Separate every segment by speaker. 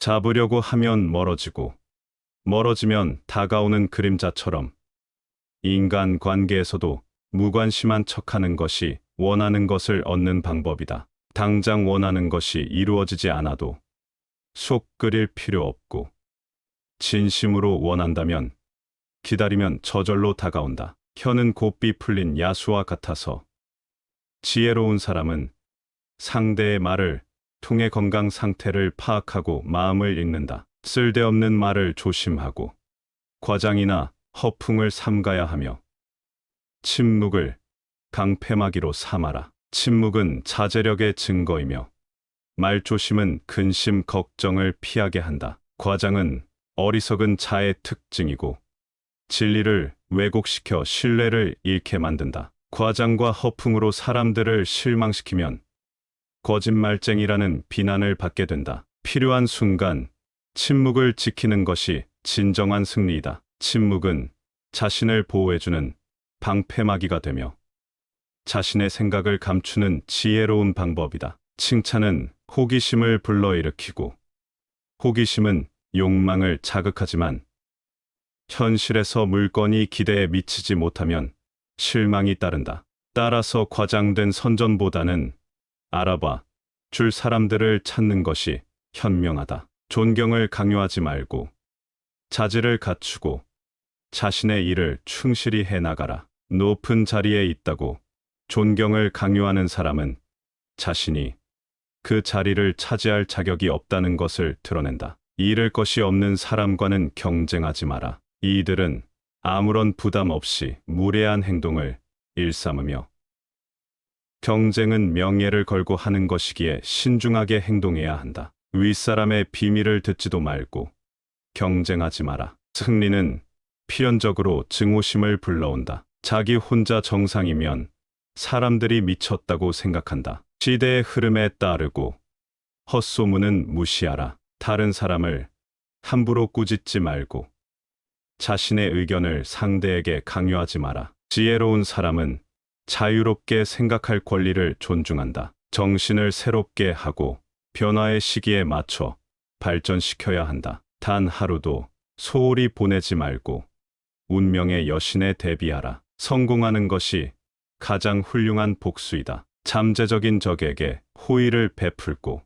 Speaker 1: 잡으려고 하면 멀어지고, 멀어지면 다가오는 그림자처럼 인간 관계에서도 무관심한 척하는 것이 원하는 것을 얻는 방법이다. 당장 원하는 것이 이루어지지 않아도 속 끓일 필요 없고, 진심으로 원한다면 기다리면 저절로 다가온다. 혀는 곱비 풀린 야수와 같아서 지혜로운 사람은 상대의 말을 통해 건강 상태를 파악하고 마음을 읽는다. 쓸데없는 말을 조심하고 과장이나 허풍을 삼가야 하며 침묵을 강패막이로 삼아라. 침묵은 자제력의 증거이며 말조심은 근심 걱정을 피하게 한다. 과장은 어리석은 자의 특징이고 진리를 왜곡시켜 신뢰를 잃게 만든다. 과장과 허풍으로 사람들을 실망시키면 거짓말쟁이라는 비난을 받게 된다. 필요한 순간 침묵을 지키는 것이 진정한 승리이다. 침묵은 자신을 보호해주는 방패막이가 되며 자신의 생각을 감추는 지혜로운 방법이다. 칭찬은 호기심을 불러일으키고 호기심은 욕망을 자극하지만 현실에서 물건이 기대에 미치지 못하면 실망이 따른다. 따라서 과장된 선전보다는 알아봐 줄 사람들을 찾는 것이 현명하다. 존경을 강요하지 말고 자질을 갖추고 자신의 일을 충실히 해나가라. 높은 자리에 있다고 존경을 강요하는 사람은 자신이 그 자리를 차지할 자격이 없다는 것을 드러낸다. 잃을 것이 없는 사람과는 경쟁하지 마라. 이들은 아무런 부담 없이 무례한 행동을 일삼으며 경쟁은 명예를 걸고 하는 것이기에 신중하게 행동해야 한다. 윗사람의 비밀을 듣지도 말고 경쟁하지 마라. 승리는 필연적으로 증오심을 불러온다. 자기 혼자 정상이면 사람들이 미쳤다고 생각한다. 시대의 흐름에 따르고 헛소문은 무시하라. 다른 사람을 함부로 꾸짖지 말고 자신의 의견을 상대에게 강요하지 마라. 지혜로운 사람은 자유롭게 생각할 권리를 존중한다. 정신을 새롭게 하고 변화의 시기에 맞춰 발전시켜야 한다. 단 하루도 소홀히 보내지 말고 운명의 여신에 대비하라. 성공하는 것이 가장 훌륭한 복수이다. 잠재적인 적에게 호의를 베풀고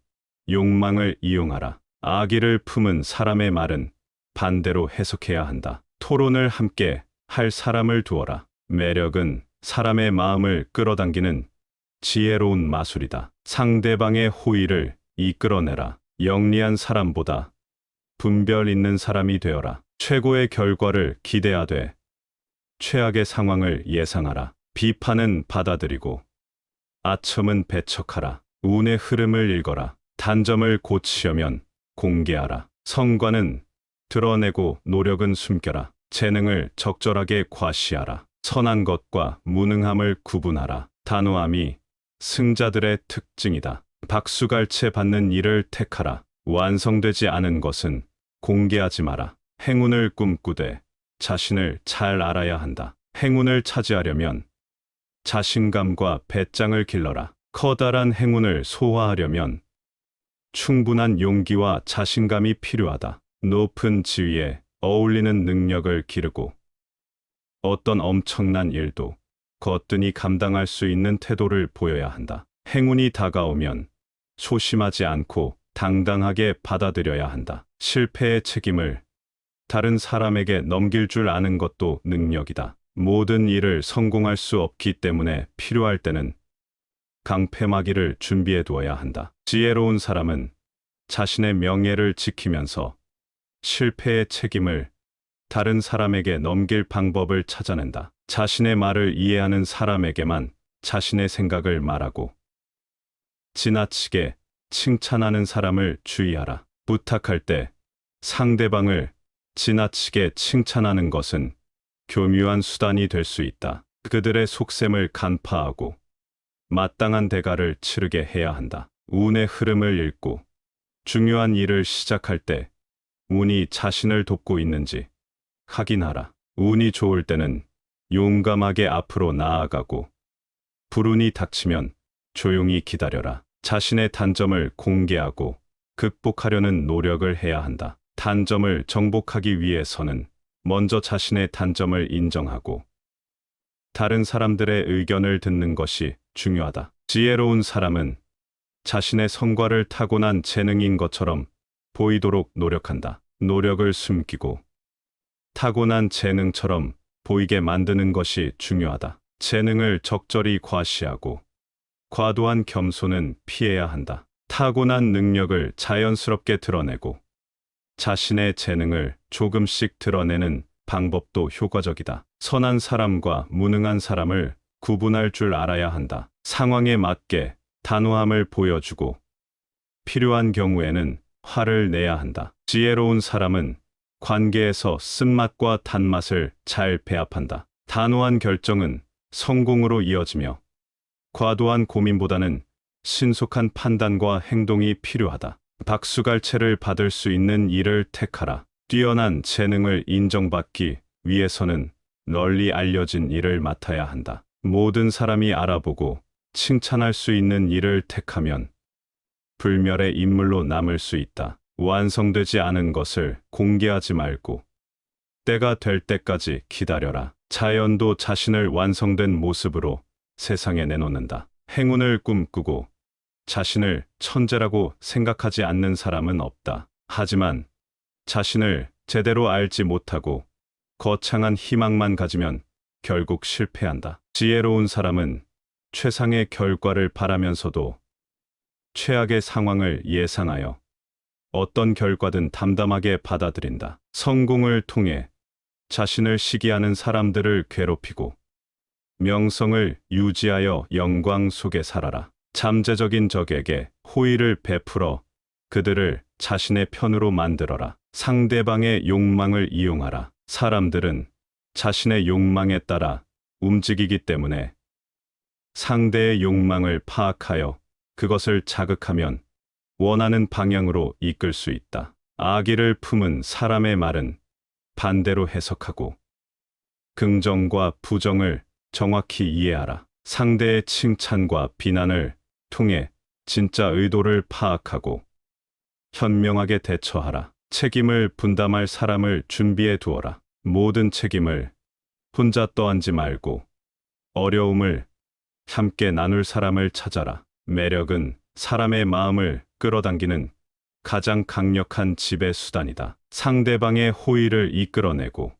Speaker 1: 욕망을 이용하라. 악의를 품은 사람의 말은 반대로 해석해야 한다. 토론을 함께 할 사람을 두어라. 매력은 사람의 마음을 끌어당기는 지혜로운 마술이다. 상대방의 호의를 이끌어내라. 영리한 사람보다 분별 있는 사람이 되어라. 최고의 결과를 기대하되 최악의 상황을 예상하라. 비판은 받아들이고 아첨은 배척하라. 운의 흐름을 읽어라. 단점을 고치려면 공개하라. 성과는 드러내고 노력은 숨겨라. 재능을 적절하게 과시하라. 선한 것과 무능함을 구분하라. 단호함이 승자들의 특징이다. 박수갈채 받는 일을 택하라. 완성되지 않은 것은 공개하지 마라. 행운을 꿈꾸되 자신을 잘 알아야 한다. 행운을 차지하려면 자신감과 배짱을 길러라. 커다란 행운을 소화하려면 충분한 용기와 자신감이 필요하다. 높은 지위에 어울리는 능력을 기르고 어떤 엄청난 일도 거뜬히 감당할 수 있는 태도를 보여야 한다. 행운이 다가오면 소심하지 않고 당당하게 받아들여야 한다. 실패의 책임을 다른 사람에게 넘길 줄 아는 것도 능력이다. 모든 일을 성공할 수 없기 때문에 필요할 때는 강패막이를 준비해 두어야 한다. 지혜로운 사람은 자신의 명예를 지키면서 실패의 책임을 다른 사람에게 넘길 방법을 찾아낸다. 자신의 말을 이해하는 사람에게만 자신의 생각을 말하고 지나치게 칭찬하는 사람을 주의하라. 부탁할 때 상대방을 지나치게 칭찬하는 것은 교묘한 수단이 될 수 있다. 그들의 속셈을 간파하고 마땅한 대가를 치르게 해야 한다. 운의 흐름을 읽고 중요한 일을 시작할 때 운이 자신을 돕고 있는지 확인하라. 운이 좋을 때는 용감하게 앞으로 나아가고 불운이 닥치면 조용히 기다려라. 자신의 단점을 공개하고 극복하려는 노력을 해야 한다. 단점을 정복하기 위해서는 먼저 자신의 단점을 인정하고 다른 사람들의 의견을 듣는 것이 중요하다. 지혜로운 사람은 자신의 성과를 타고난 재능인 것처럼 보이도록 노력한다. 노력을 숨기고 타고난 재능처럼 보이게 만드는 것이 중요하다. 재능을 적절히 과시하고 과도한 겸손은 피해야 한다. 타고난 능력을 자연스럽게 드러내고 자신의 재능을 조금씩 드러내는 방법도 효과적이다. 선한 사람과 무능한 사람을 구분할 줄 알아야 한다. 상황에 맞게 단호함을 보여주고 필요한 경우에는 화를 내야 한다. 지혜로운 사람은 관계에서 쓴맛과 단맛을 잘 배합한다. 단호한 결정은 성공으로 이어지며 과도한 고민보다는 신속한 판단과 행동이 필요하다. 박수갈채를 받을 수 있는 일을 택하라. 뛰어난 재능을 인정받기 위해서는 널리 알려진 일을 맡아야 한다. 모든 사람이 알아보고 칭찬할 수 있는 일을 택하면 불멸의 인물로 남을 수 있다. 완성되지 않은 것을 공개하지 말고 때가 될 때까지 기다려라. 자연도 자신을 완성된 모습으로 세상에 내놓는다. 행운을 꿈꾸고 자신을 천재라고 생각하지 않는 사람은 없다. 하지만 자신을 제대로 알지 못하고 거창한 희망만 가지면 결국 실패한다. 지혜로운 사람은 최상의 결과를 바라면서도 최악의 상황을 예상하여 어떤 결과든 담담하게 받아들인다. 성공을 통해 자신을 시기하는 사람들을 괴롭히고 명성을 유지하여 영광 속에 살아라. 잠재적인 적에게 호의를 베풀어 그들을 자신의 편으로 만들어라. 상대방의 욕망을 이용하라. 사람들은 자신의 욕망에 따라 움직이기 때문에 상대의 욕망을 파악하여 그것을 자극하면 원하는 방향으로 이끌 수 있다. 악의를 품은 사람의 말은 반대로 해석하고 긍정과 부정을 정확히 이해하라. 상대의 칭찬과 비난을 통해 진짜 의도를 파악하고 현명하게 대처하라. 책임을 분담할 사람을 준비해 두어라. 모든 책임을 혼자 떠안지 말고 어려움을 함께 나눌 사람을 찾아라. 매력은 사람의 마음을 끌어당기는 가장 강력한 지배 수단이다. 상대방의 호의를 이끌어내고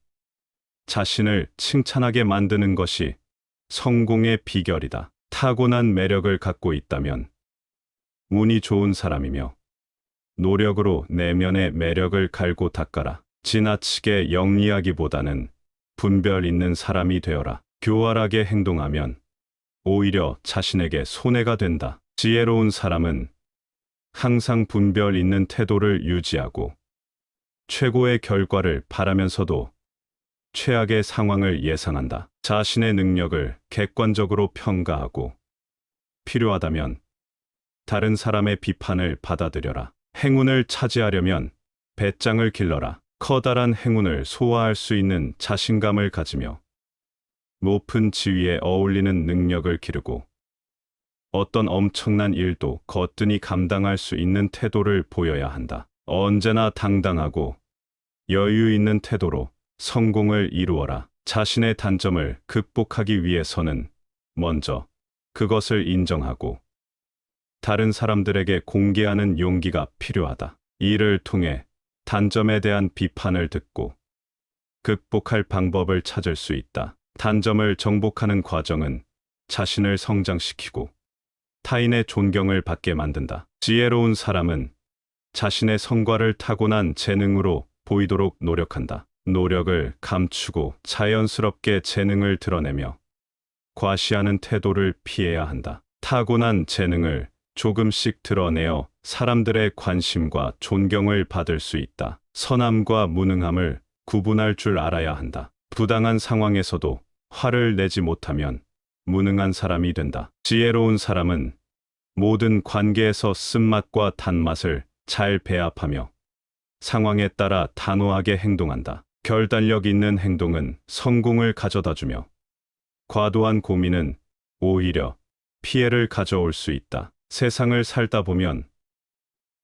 Speaker 1: 자신을 칭찬하게 만드는 것이 성공의 비결이다. 타고난 매력을 갖고 있다면 운이 좋은 사람이며 노력으로 내면의 매력을 갈고 닦아라. 지나치게 영리하기보다는 분별 있는 사람이 되어라. 교활하게 행동하면 오히려 자신에게 손해가 된다. 지혜로운 사람은 항상 분별 있는 태도를 유지하고 최고의 결과를 바라면서도 최악의 상황을 예상한다. 자신의 능력을 객관적으로 평가하고 필요하다면 다른 사람의 비판을 받아들여라. 행운을 차지하려면 배짱을 길러라. 커다란 행운을 소화할 수 있는 자신감을 가지며 높은 지위에 어울리는 능력을 기르고 어떤 엄청난 일도 거뜬히 감당할 수 있는 태도를 보여야 한다. 언제나 당당하고 여유 있는 태도로 성공을 이루어라. 자신의 단점을 극복하기 위해서는 먼저 그것을 인정하고 다른 사람들에게 공개하는 용기가 필요하다. 이를 통해 단점에 대한 비판을 듣고 극복할 방법을 찾을 수 있다. 단점을 정복하는 과정은 자신을 성장시키고 타인의 존경을 받게 만든다. 지혜로운 사람은 자신의 성과를 타고난 재능으로 보이도록 노력한다. 노력을 감추고 자연스럽게 재능을 드러내며 과시하는 태도를 피해야 한다. 타고난 재능을 조금씩 드러내어 사람들의 관심과 존경을 받을 수 있다. 선함과 무능함을 구분할 줄 알아야 한다. 부당한 상황에서도 화를 내지 못하면 무능한 사람이 된다. 지혜로운 사람은 모든 관계에서 쓴맛과 단맛을 잘 배합하며 상황에 따라 단호하게 행동한다. 결단력 있는 행동은 성공을 가져다주며 과도한 고민은 오히려 피해를 가져올 수 있다. 세상을 살다 보면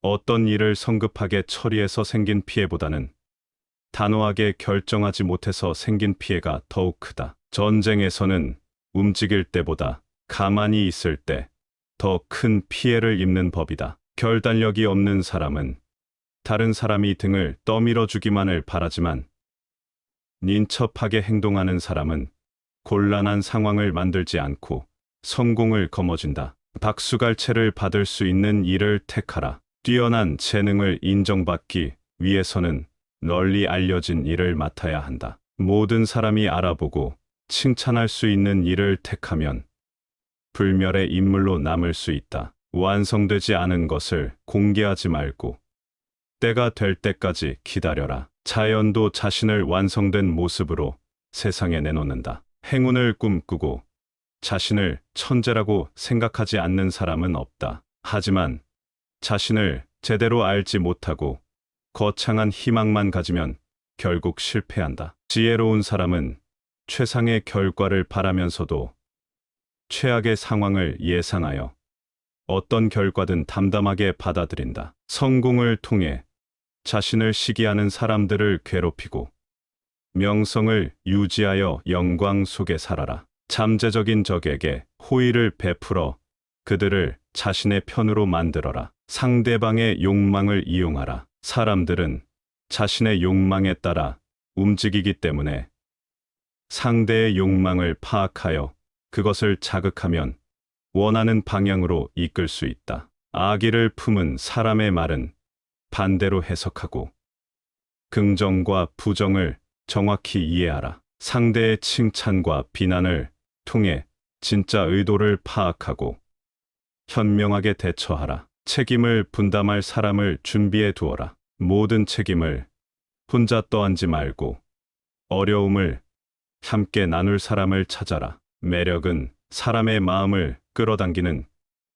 Speaker 1: 어떤 일을 성급하게 처리해서 생긴 피해보다는 단호하게 결정하지 못해서 생긴 피해가 더욱 크다. 전쟁에서는 움직일 때보다 가만히 있을 때 더 큰 피해를 입는 법이다. 결단력이 없는 사람은 다른 사람이 등을 떠밀어 주기만을 바라지만 인첩하게 행동하는 사람은 곤란한 상황을 만들지 않고 성공을 거머쥔다. 박수갈채를 받을 수 있는 일을 택하라. 뛰어난 재능을 인정받기 위해서는 널리 알려진 일을 맡아야 한다. 모든 사람이 알아보고 칭찬할 수 있는 일을 택하면 불멸의 인물로 남을 수 있다. 완성되지 않은 것을 공개하지 말고 때가 될 때까지 기다려라. 자연도 자신을 완성된 모습으로 세상에 내놓는다. 행운을 꿈꾸고 자신을 천재라고 생각하지 않는 사람은 없다. 하지만 자신을 제대로 알지 못하고 거창한 희망만 가지면 결국 실패한다. 지혜로운 사람은 최상의 결과를 바라면서도 최악의 상황을 예상하여 어떤 결과든 담담하게 받아들인다. 성공을 통해 자신을 시기하는 사람들을 괴롭히고 명성을 유지하여 영광 속에 살아라. 잠재적인 적에게 호의를 베풀어 그들을 자신의 편으로 만들어라. 상대방의 욕망을 이용하라. 사람들은 자신의 욕망에 따라 움직이기 때문에 상대의 욕망을 파악하여 그것을 자극하면 원하는 방향으로 이끌 수 있다. 악의를 품은 사람의 말은 반대로 해석하고 긍정과 부정을 정확히 이해하라. 상대의 칭찬과 비난을 통해 진짜 의도를 파악하고 현명하게 대처하라. 책임을 분담할 사람을 준비해 두어라. 모든 책임을 혼자 떠안지 말고 어려움을 함께 나눌 사람을 찾아라. 매력은 사람의 마음을 끌어당기는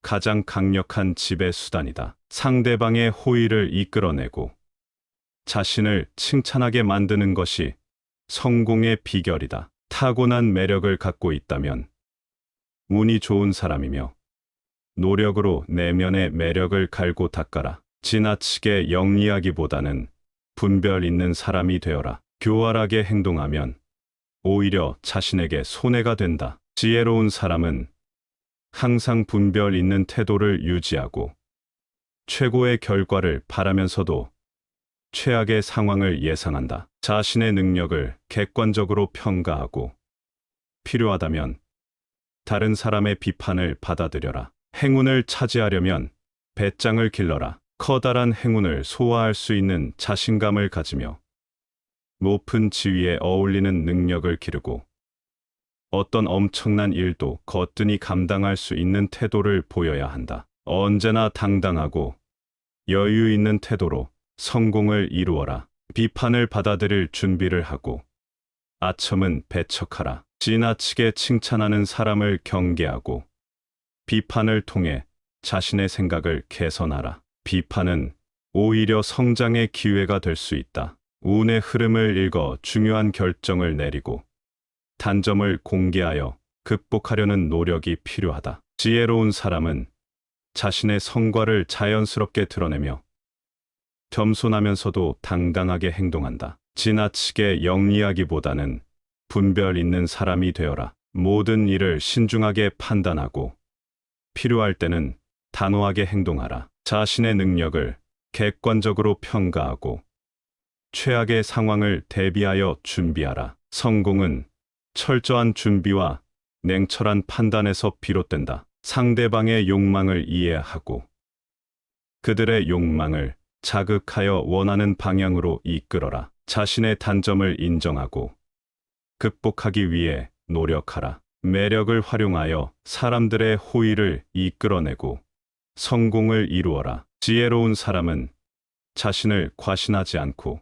Speaker 1: 가장 강력한 지배 수단이다. 상대방의 호의를 이끌어내고 자신을 칭찬하게 만드는 것이 성공의 비결이다. 타고난 매력을 갖고 있다면 운이 좋은 사람이며 노력으로 내면의 매력을 갈고 닦아라. 지나치게 영리하기보다는 분별 있는 사람이 되어라. 교활하게 행동하면 오히려 자신에게 손해가 된다. 지혜로운 사람은 항상 분별 있는 태도를 유지하고 최고의 결과를 바라면서도 최악의 상황을 예상한다. 자신의 능력을 객관적으로 평가하고 필요하다면 다른 사람의 비판을 받아들여라. 행운을 차지하려면 배짱을 길러라. 커다란 행운을 소화할 수 있는 자신감을 가지며 높은 지위에 어울리는 능력을 기르고 어떤 엄청난 일도 거뜬히 감당할 수 있는 태도를 보여야 한다. 언제나 당당하고 여유 있는 태도로 성공을 이루어라. 비판을 받아들일 준비를 하고 아첨은 배척하라. 지나치게 칭찬하는 사람을 경계하고 비판을 통해 자신의 생각을 개선하라. 비판은 오히려 성장의 기회가 될 수 있다. 운의 흐름을 읽어 중요한 결정을 내리고 단점을 공개하여 극복하려는 노력이 필요하다. 지혜로운 사람은 자신의 성과를 자연스럽게 드러내며 겸손하면서도 당당하게 행동한다. 지나치게 영리하기보다는 분별 있는 사람이 되어라. 모든 일을 신중하게 판단하고 필요할 때는 단호하게 행동하라. 자신의 능력을 객관적으로 평가하고 최악의 상황을 대비하여 준비하라. 성공은 철저한 준비와 냉철한 판단에서 비롯된다. 상대방의 욕망을 이해하고 그들의 욕망을 자극하여 원하는 방향으로 이끌어라. 자신의 단점을 인정하고 극복하기 위해 노력하라. 매력을 활용하여 사람들의 호의를 이끌어내고 성공을 이루어라. 지혜로운 사람은 자신을 과신하지 않고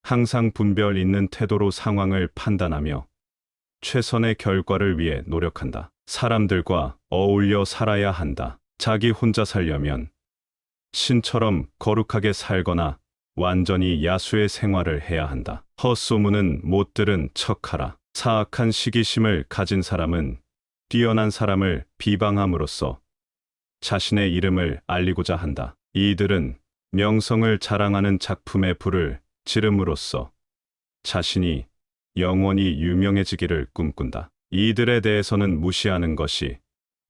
Speaker 1: 항상 분별 있는 태도로 상황을 판단하며 최선의 결과를 위해 노력한다. 사람들과 어울려 살아야 한다. 자기 혼자 살려면 신처럼 거룩하게 살거나 완전히 야수의 생활을 해야 한다. 헛소문은 못 들은 척하라. 사악한 시기심을 가진 사람은 뛰어난 사람을 비방함으로써 자신의 이름을 알리고자 한다. 이들은 명성을 자랑하는 작품에 불을 지름으로써 자신이 영원히 유명해지기를 꿈꾼다. 이들에 대해서는 무시하는 것이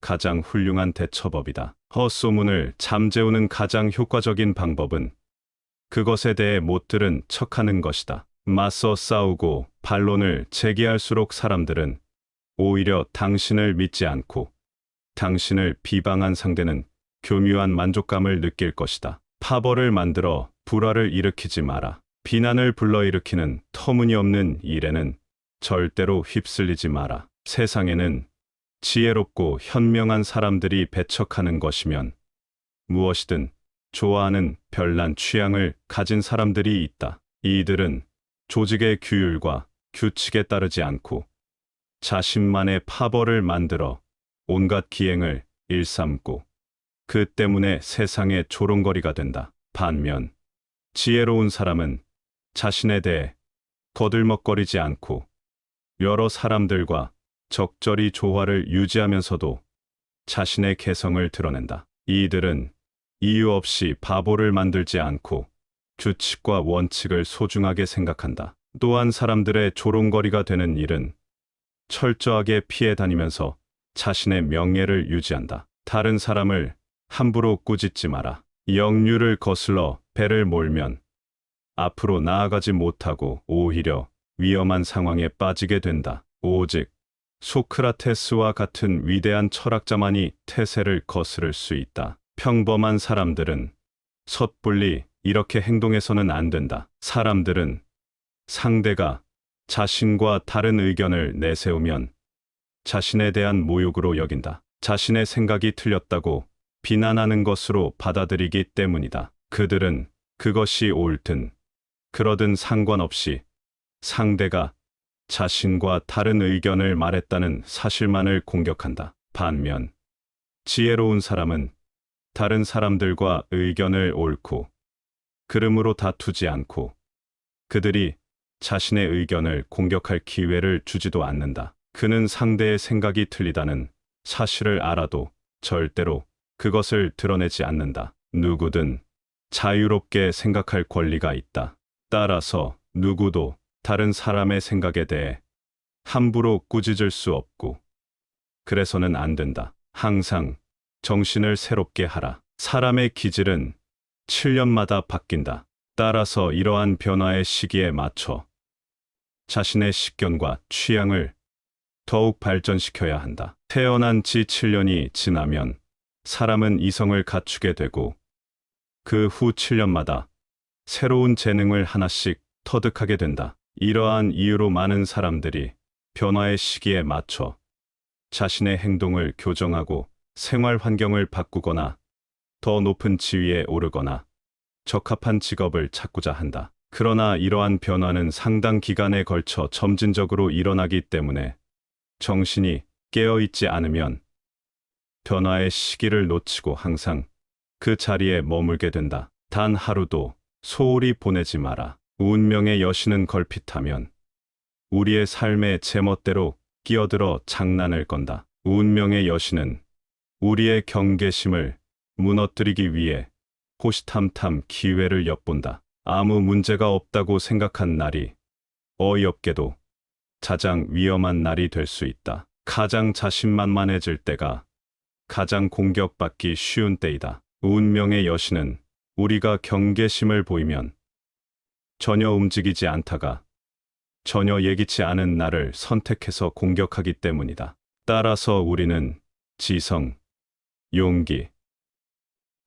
Speaker 1: 가장 훌륭한 대처법이다. 헛소문을 잠재우는 가장 효과적인 방법은 그것에 대해 못 들은 척하는 것이다. 맞서 싸우고 반론을 제기할수록 사람들은 오히려 당신을 믿지 않고 당신을 비방한 상대는 교묘한 만족감을 느낄 것이다. 파벌을 만들어 불화를 일으키지 마라. 비난을 불러일으키는 터무니없는 일에는 절대로 휩쓸리지 마라. 세상에는 지혜롭고 현명한 사람들이 배척하는 것이면 무엇이든 좋아하는 별난 취향을 가진 사람들이 있다. 이들은 조직의 규율과 규칙에 따르지 않고 자신만의 파벌을 만들어 온갖 기행을 일삼고 그 때문에 세상의 조롱거리가 된다. 반면 지혜로운 사람은 자신에 대해 거들먹거리지 않고 여러 사람들과 적절히 조화를 유지하면서도 자신의 개성을 드러낸다. 이들은 이유 없이 바보를 만들지 않고 규칙과 원칙을 소중하게 생각한다. 또한 사람들의 조롱거리가 되는 일은 철저하게 피해 다니면서 자신의 명예를 유지한다. 다른 사람을 함부로 꾸짖지 마라. 역류를 거슬러 배를 몰면 앞으로 나아가지 못하고 오히려 위험한 상황에 빠지게 된다. 오직 소크라테스와 같은 위대한 철학자만이 태세를 거스를 수 있다. 평범한 사람들은 섣불리 이렇게 행동해서는 안 된다. 사람들은 상대가 자신과 다른 의견을 내세우면 자신에 대한 모욕으로 여긴다. 자신의 생각이 틀렸다고 비난하는 것으로 받아들이기 때문이다. 그들은 그것이 옳든 그러든 상관없이 상대가 자신과 다른 의견을 말했다는 사실만을 공격한다. 반면 지혜로운 사람은 다른 사람들과 의견을 옳고 그름으로 다투지 않고 그들이 자신의 의견을 공격할 기회를 주지도 않는다. 그는 상대의 생각이 틀리다는 사실을 알아도 절대로 그것을 드러내지 않는다. 누구든 자유롭게 생각할 권리가 있다. 따라서 누구도 다른 사람의 생각에 대해 함부로 꾸짖을 수 없고 그래서는 안 된다. 항상 정신을 새롭게 하라. 사람의 기질은 7년마다 바뀐다. 따라서 이러한 변화의 시기에 맞춰 자신의 식견과 취향을 더욱 발전시켜야 한다. 태어난 지 7년이 지나면 사람은 이성을 갖추게 되고 그 후 7년마다 새로운 재능을 하나씩 터득하게 된다. 이러한 이유로 많은 사람들이 변화의 시기에 맞춰 자신의 행동을 교정하고 생활 환경을 바꾸거나 더 높은 지위에 오르거나 적합한 직업을 찾고자 한다. 그러나 이러한 변화는 상당 기간에 걸쳐 점진적으로 일어나기 때문에 정신이 깨어있지 않으면 변화의 시기를 놓치고 항상 그 자리에 머물게 된다. 단 하루도 소홀히 보내지 마라. 운명의 여신은 걸핏하면 우리의 삶의 제멋대로 끼어들어 장난을 건다. 운명의 여신은 우리의 경계심을 무너뜨리기 위해 호시탐탐 기회를 엿본다. 아무 문제가 없다고 생각한 날이 어이없게도 가장 위험한 날이 될 수 있다. 가장 자신만만해질 때가 가장 공격받기 쉬운 때이다. 운명의 여신은 우리가 경계심을 보이면 전혀 움직이지 않다가 전혀 예기치 않은 날을 선택해서 공격하기 때문이다. 따라서 우리는 지성, 용기,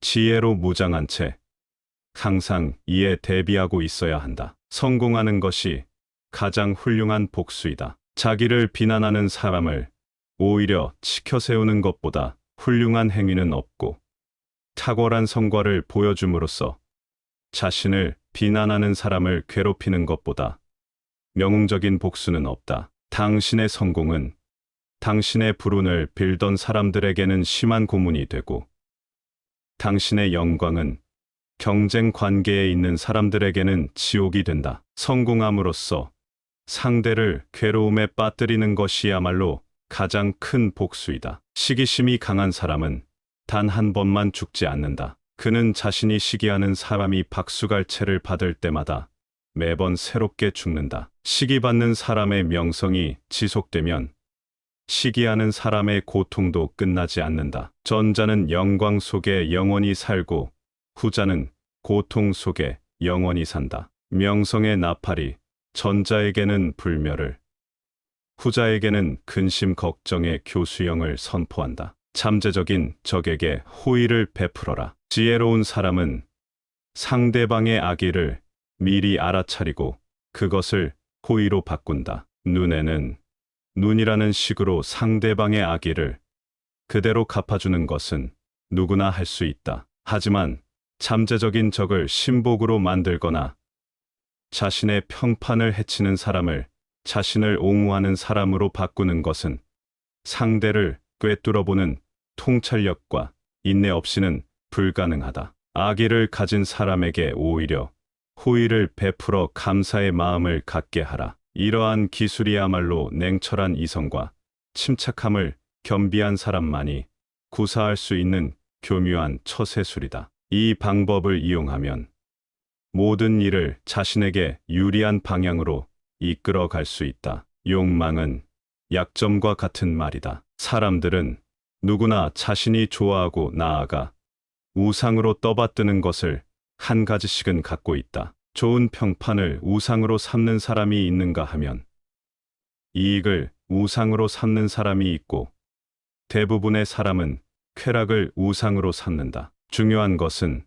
Speaker 1: 지혜로 무장한 채 항상 이에 대비하고 있어야 한다. 성공하는 것이 가장 훌륭한 복수이다. 자기를 비난하는 사람을 오히려 치켜세우는 것보다 훌륭한 행위는 없고 탁월한 성과를 보여줌으로써 자신을 비난하는 사람을 괴롭히는 것보다 명웅적인 복수는 없다. 당신의 성공은 당신의 불운을 빌던 사람들에게는 심한 고문이 되고 당신의 영광은 경쟁 관계에 있는 사람들에게는 지옥이 된다. 성공함으로써 상대를 괴로움에 빠뜨리는 것이야말로 가장 큰 복수이다. 시기심이 강한 사람은 단 한 번만 죽지 않는다. 그는 자신이 시기하는 사람이 박수갈채를 받을 때마다 매번 새롭게 죽는다. 시기받는 사람의 명성이 지속되면 시기하는 사람의 고통도 끝나지 않는다. 전자는 영광 속에 영원히 살고 후자는 고통 속에 영원히 산다. 명성의 나팔이 전자에게는 불멸을, 후자에게는 근심 걱정의 교수형을 선포한다. 잠재적인 적에게 호의를 베풀어라. 지혜로운 사람은 상대방의 악의를 미리 알아차리고 그것을 호의로 바꾼다. 눈에는 눈이라는 식으로 상대방의 악의를 그대로 갚아주는 것은 누구나 할 수 있다. 하지만 잠재적인 적을 신복으로 만들거나 자신의 평판을 해치는 사람을 자신을 옹호하는 사람으로 바꾸는 것은 상대를 꿰뚫어보는 통찰력과 인내 없이는 불가능하다. 악의를 가진 사람에게 오히려 호의를 베풀어 감사의 마음을 갖게 하라. 이러한 기술이야말로 냉철한 이성과 침착함을 겸비한 사람만이 구사할 수 있는 교묘한 처세술이다. 이 방법을 이용하면 모든 일을 자신에게 유리한 방향으로 이끌어 갈 수 있다. 욕망은 약점과 같은 말이다. 사람들은 누구나 자신이 좋아하고 나아가 우상으로 떠받드는 것을 한 가지씩은 갖고 있다. 좋은 평판을 우상으로 삼는 사람이 있는가 하면 이익을 우상으로 삼는 사람이 있고 대부분의 사람은 쾌락을 우상으로 삼는다. 중요한 것은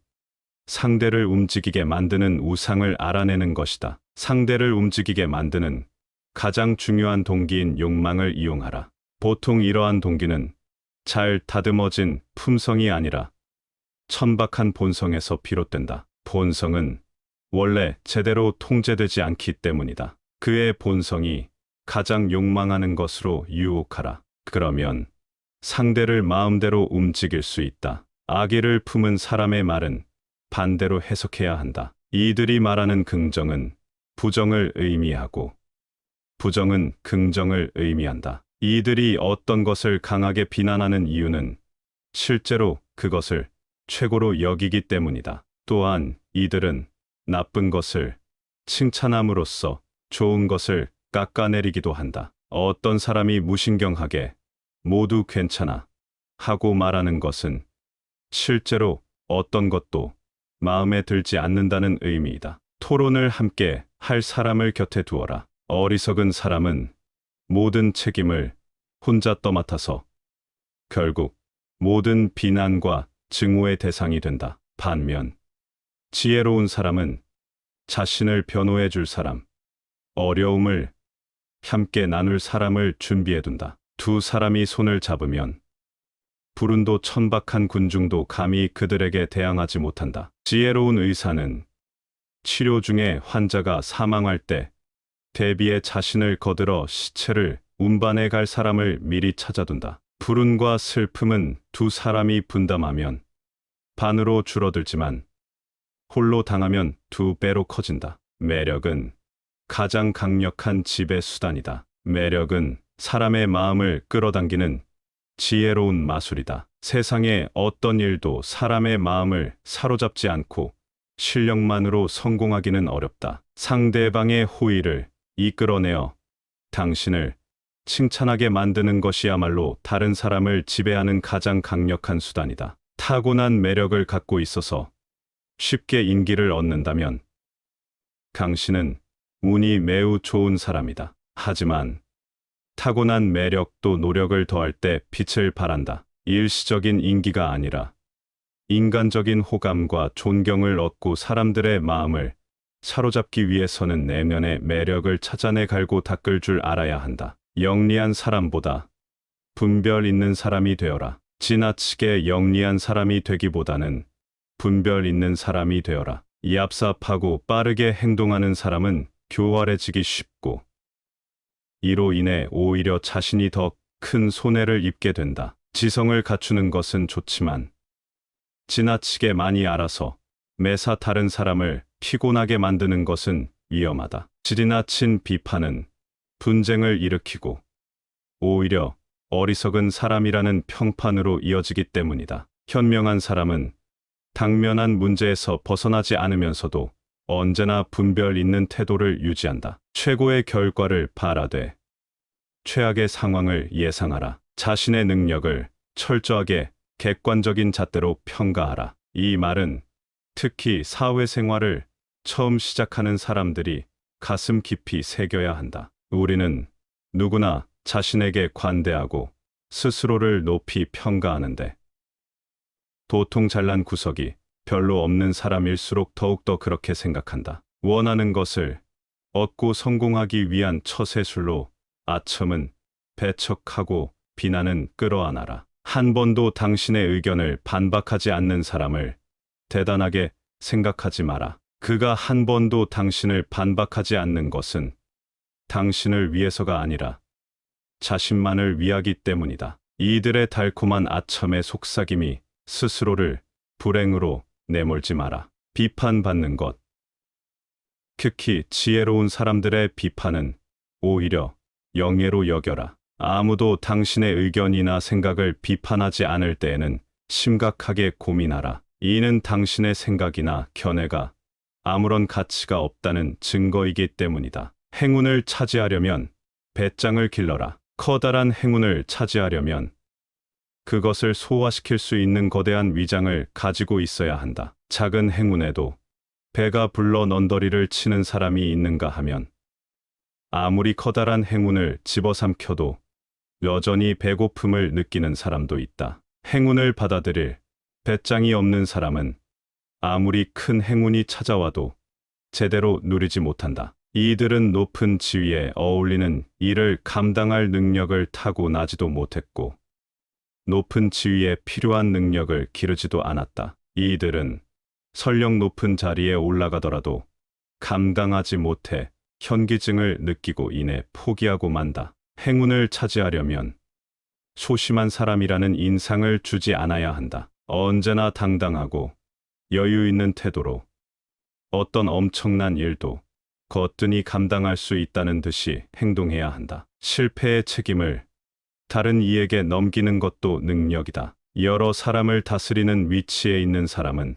Speaker 1: 상대를 움직이게 만드는 우상을 알아내는 것이다. 상대를 움직이게 만드는 가장 중요한 동기인 욕망을 이용하라. 보통 이러한 동기는 잘 다듬어진 품성이 아니라 천박한 본성에서 비롯된다. 본성은 원래 제대로 통제되지 않기 때문이다. 그의 본성이 가장 욕망하는 것으로 유혹하라. 그러면 상대를 마음대로 움직일 수 있다. 악의를 품은 사람의 말은 반대로 해석해야 한다. 이들이 말하는 긍정은 부정을 의미하고 부정은 긍정을 의미한다. 이들이 어떤 것을 강하게 비난하는 이유는 실제로 그것을 최고로 여기기 때문이다. 또한 이들은 나쁜 것을 칭찬함으로써 좋은 것을 깎아내리기도 한다. 어떤 사람이 무신경하게 모두 괜찮아 하고 말하는 것은 실제로 어떤 것도 마음에 들지 않는다는 의미이다. 토론을 함께 할 사람을 곁에 두어라. 어리석은 사람은 모든 책임을 혼자 떠맡아서 결국 모든 비난과 증오의 대상이 된다. 반면 지혜로운 사람은 자신을 변호해 줄 사람, 어려움을 함께 나눌 사람을 준비해 둔다. 두 사람이 손을 잡으면 불운도 천박한 군중도 감히 그들에게 대항하지 못한다. 지혜로운 의사는 치료 중에 환자가 사망할 때 대비해 자신을 거들어 시체를 운반해 갈 사람을 미리 찾아둔다. 불운과 슬픔은 두 사람이 분담하면 반으로 줄어들지만 홀로 당하면 두 배로 커진다. 매력은 가장 강력한 지배 수단이다. 매력은 사람의 마음을 끌어당기는 지혜로운 마술이다. 세상의 어떤 일도 사람의 마음을 사로잡지 않고 실력만으로 성공하기는 어렵다. 상대방의 호의를 이끌어내어 당신을 칭찬하게 만드는 것이야말로 다른 사람을 지배하는 가장 강력한 수단이다. 타고난 매력을 갖고 있어서 쉽게 인기를 얻는다면 당신은 운이 매우 좋은 사람이다. 하지만 타고난 매력도 노력을 더할 때 빛을 발한다. 일시적인 인기가 아니라 인간적인 호감과 존경을 얻고 사람들의 마음을 사로잡기 위해서는 내면의 매력을 찾아내 갈고 닦을 줄 알아야 한다. 영리한 사람보다 분별 있는 사람이 되어라. 지나치게 영리한 사람이 되기보다는 분별 있는 사람이 되어라. 얍삽하고 빠르게 행동하는 사람은 교활해지기 쉽고 이로 인해 오히려 자신이 더 큰 손해를 입게 된다. 지성을 갖추는 것은 좋지만 지나치게 많이 알아서 매사 다른 사람을 피곤하게 만드는 것은 위험하다. 지나친 비판은 분쟁을 일으키고 오히려 어리석은 사람이라는 평판으로 이어지기 때문이다. 현명한 사람은 당면한 문제에서 벗어나지 않으면서도 언제나 분별 있는 태도를 유지한다. 최고의 결과를 바라되 최악의 상황을 예상하라. 자신의 능력을 철저하게 객관적인 잣대로 평가하라. 이 말은 특히 사회생활을 처음 시작하는 사람들이 가슴 깊이 새겨야 한다. 우리는 누구나 자신에게 관대하고 스스로를 높이 평가하는데 도통 잘난 구석이 별로 없는 사람일수록 더욱더 그렇게 생각한다. 원하는 것을 얻고 성공하기 위한 처세술로 아첨은 배척하고 비난은 끌어안아라. 한 번도 당신의 의견을 반박하지 않는 사람을 대단하게 생각하지 마라. 그가 한 번도 당신을 반박하지 않는 것은 당신을 위해서가 아니라 자신만을 위하기 때문이다. 이들의 달콤한 아첨의 속삭임이 스스로를 불행으로 내몰지 마라. 비판받는 것. 특히 지혜로운 사람들의 비판은 오히려 영예로 여겨라. 아무도 당신의 의견이나 생각을 비판하지 않을 때에는 심각하게 고민하라. 이는 당신의 생각이나 견해가 아무런 가치가 없다는 증거이기 때문이다. 행운을 차지하려면 배짱을 길러라. 커다란 행운을 차지하려면 그것을 소화시킬 수 있는 거대한 위장을 가지고 있어야 한다. 작은 행운에도 배가 불러 넌더리를 치는 사람이 있는가 하면 아무리 커다란 행운을 집어삼켜도 여전히 배고픔을 느끼는 사람도 있다. 행운을 받아들일 배짱이 없는 사람은 아무리 큰 행운이 찾아와도 제대로 누리지 못한다. 이들은 높은 지위에 어울리는 일을 감당할 능력을 타고나지도 못했고 높은 지위에 필요한 능력을 기르지도 않았다. 이들은 설령 높은 자리에 올라가더라도 감당하지 못해 현기증을 느끼고 이내 포기하고 만다. 행운을 차지하려면 소심한 사람이라는 인상을 주지 않아야 한다. 언제나 당당하고 여유 있는 태도로 어떤 엄청난 일도 거뜬히 감당할 수 있다는 듯이 행동해야 한다. 실패의 책임을 다른 이에게 넘기는 것도 능력이다. 여러 사람을 다스리는 위치에 있는 사람은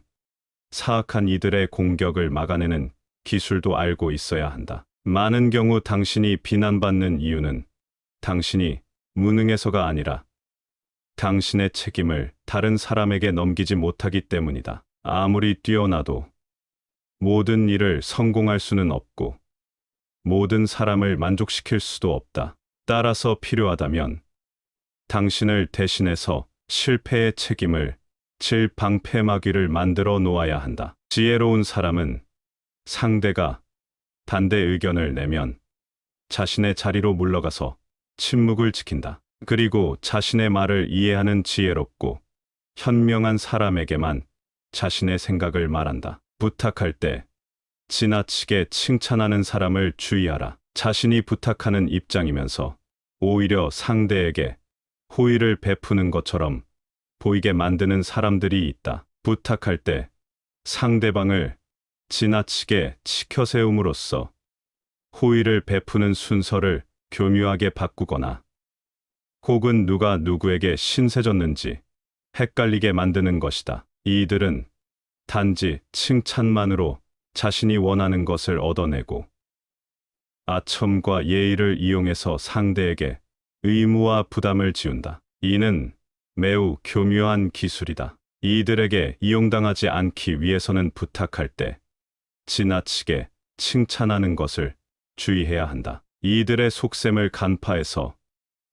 Speaker 1: 사악한 이들의 공격을 막아내는 기술도 알고 있어야 한다. 많은 경우 당신이 비난받는 이유는 당신이 무능해서가 아니라 당신의 책임을 다른 사람에게 넘기지 못하기 때문이다. 아무리 뛰어나도 모든 일을 성공할 수는 없고 모든 사람을 만족시킬 수도 없다. 따라서 필요하다면 당신을 대신해서 실패의 책임을 질 방패막이를 만들어 놓아야 한다. 지혜로운 사람은 상대가 반대 의견을 내면 자신의 자리로 물러가서 침묵을 지킨다. 그리고 자신의 말을 이해하는 지혜롭고 현명한 사람에게만 자신의 생각을 말한다. 부탁할 때 지나치게 칭찬하는 사람을 주의하라. 자신이 부탁하는 입장이면서 오히려 상대에게 호의를 베푸는 것처럼 보이게 만드는 사람들이 있다. 부탁할 때 상대방을 지나치게 치켜세움으로써 호의를 베푸는 순서를 교묘하게 바꾸거나 혹은 누가 누구에게 신세졌는지 헷갈리게 만드는 것이다. 이들은 단지 칭찬만으로 자신이 원하는 것을 얻어내고 아첨과 예의를 이용해서 상대에게 의무와 부담을 지운다. 이는 매우 교묘한 기술이다. 이들에게 이용당하지 않기 위해서는 부탁할 때 지나치게 칭찬하는 것을 주의해야 한다. 이들의 속셈을 간파해서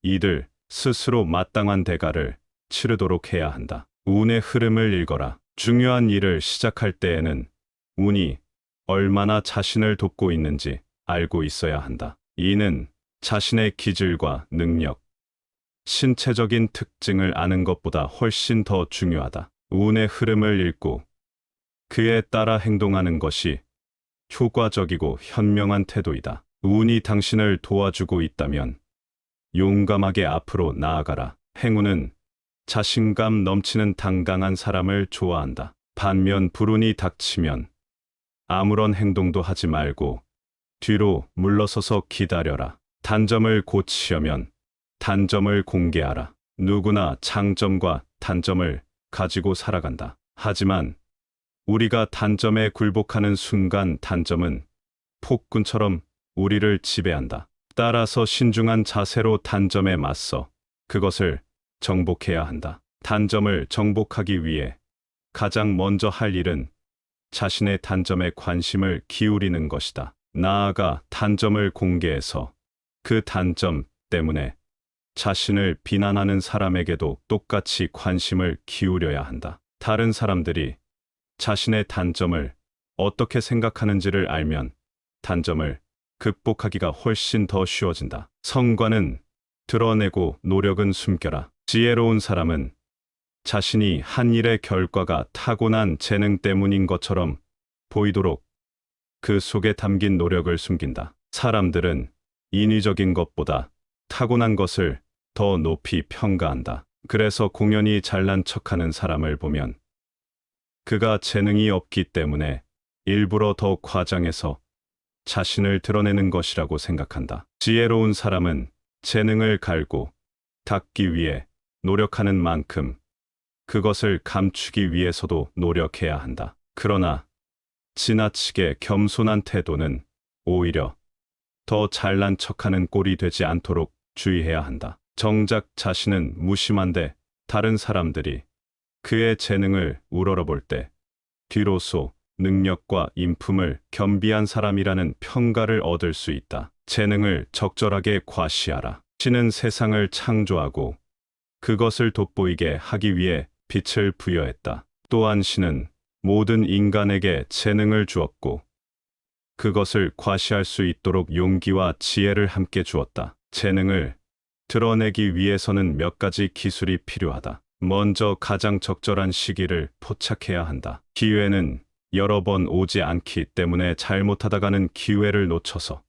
Speaker 1: 이들 스스로 마땅한 대가를 치르도록 해야 한다. 운의 흐름을 읽어라. 중요한 일을 시작할 때에는 운이 얼마나 자신을 돕고 있는지 알고 있어야 한다. 이는 자신의 기질과 능력, 신체적인 특징을 아는 것보다 훨씬 더 중요하다. 운의 흐름을 읽고 그에 따라 행동하는 것이 효과적이고 현명한 태도이다. 운이 당신을 도와주고 있다면 용감하게 앞으로 나아가라. 행운은 자신감 넘치는 당당한 사람을 좋아한다. 반면 불운이 닥치면 아무런 행동도 하지 말고 뒤로 물러서서 기다려라. 단점을 고치려면 단점을 공개하라. 누구나 장점과 단점을 가지고 살아간다. 하지만 우리가 단점에 굴복하는 순간 단점은 폭군처럼 우리를 지배한다. 따라서 신중한 자세로 단점에 맞서 그것을 정복해야 한다. 단점을 정복하기 위해 가장 먼저 할 일은 자신의 단점에 관심을 기울이는 것이다. 나아가 단점을 공개해서 그 단점 때문에 자신을 비난하는 사람에게도 똑같이 관심을 기울여야 한다. 다른 사람들이 자신의 단점을 어떻게 생각하는지를 알면 단점을 극복하기가 훨씬 더 쉬워진다. 성과는 드러내고 노력은 숨겨라. 지혜로운 사람은 자신이 한 일의 결과가 타고난 재능 때문인 것처럼 보이도록 그 속에 담긴 노력을 숨긴다. 사람들은 인위적인 것보다 타고난 것을 더 높이 평가한다. 그래서 공연히 잘난 척하는 사람을 보면 그가 재능이 없기 때문에 일부러 더 과장해서 자신을 드러내는 것이라고 생각한다. 지혜로운 사람은 재능을 갈고 닦기 위해 노력하는 만큼 그것을 감추기 위해서도 노력해야 한다. 그러나 지나치게 겸손한 태도는 오히려 더 잘난 척하는 꼴이 되지 않도록 주의해야 한다. 정작 자신은 무심한데 다른 사람들이 그의 재능을 우러러볼 때 뒤로서 능력과 인품을 겸비한 사람이라는 평가를 얻을 수 있다. 재능을 적절하게 과시하라. 신은 세상을 창조하고 그것을 돋보이게 하기 위해 빛을 부여했다. 또한 신은 모든 인간에게 재능을 주었고 그것을 과시할 수 있도록 용기와 지혜를 함께 주었다. 재능을 드러내기 위해서는 몇 가지 기술이 필요하다. 먼저 가장 적절한 시기를 포착해야 한다. 기회는 여러 번 오지 않기 때문에 잘못하다가는 기회를 놓쳐서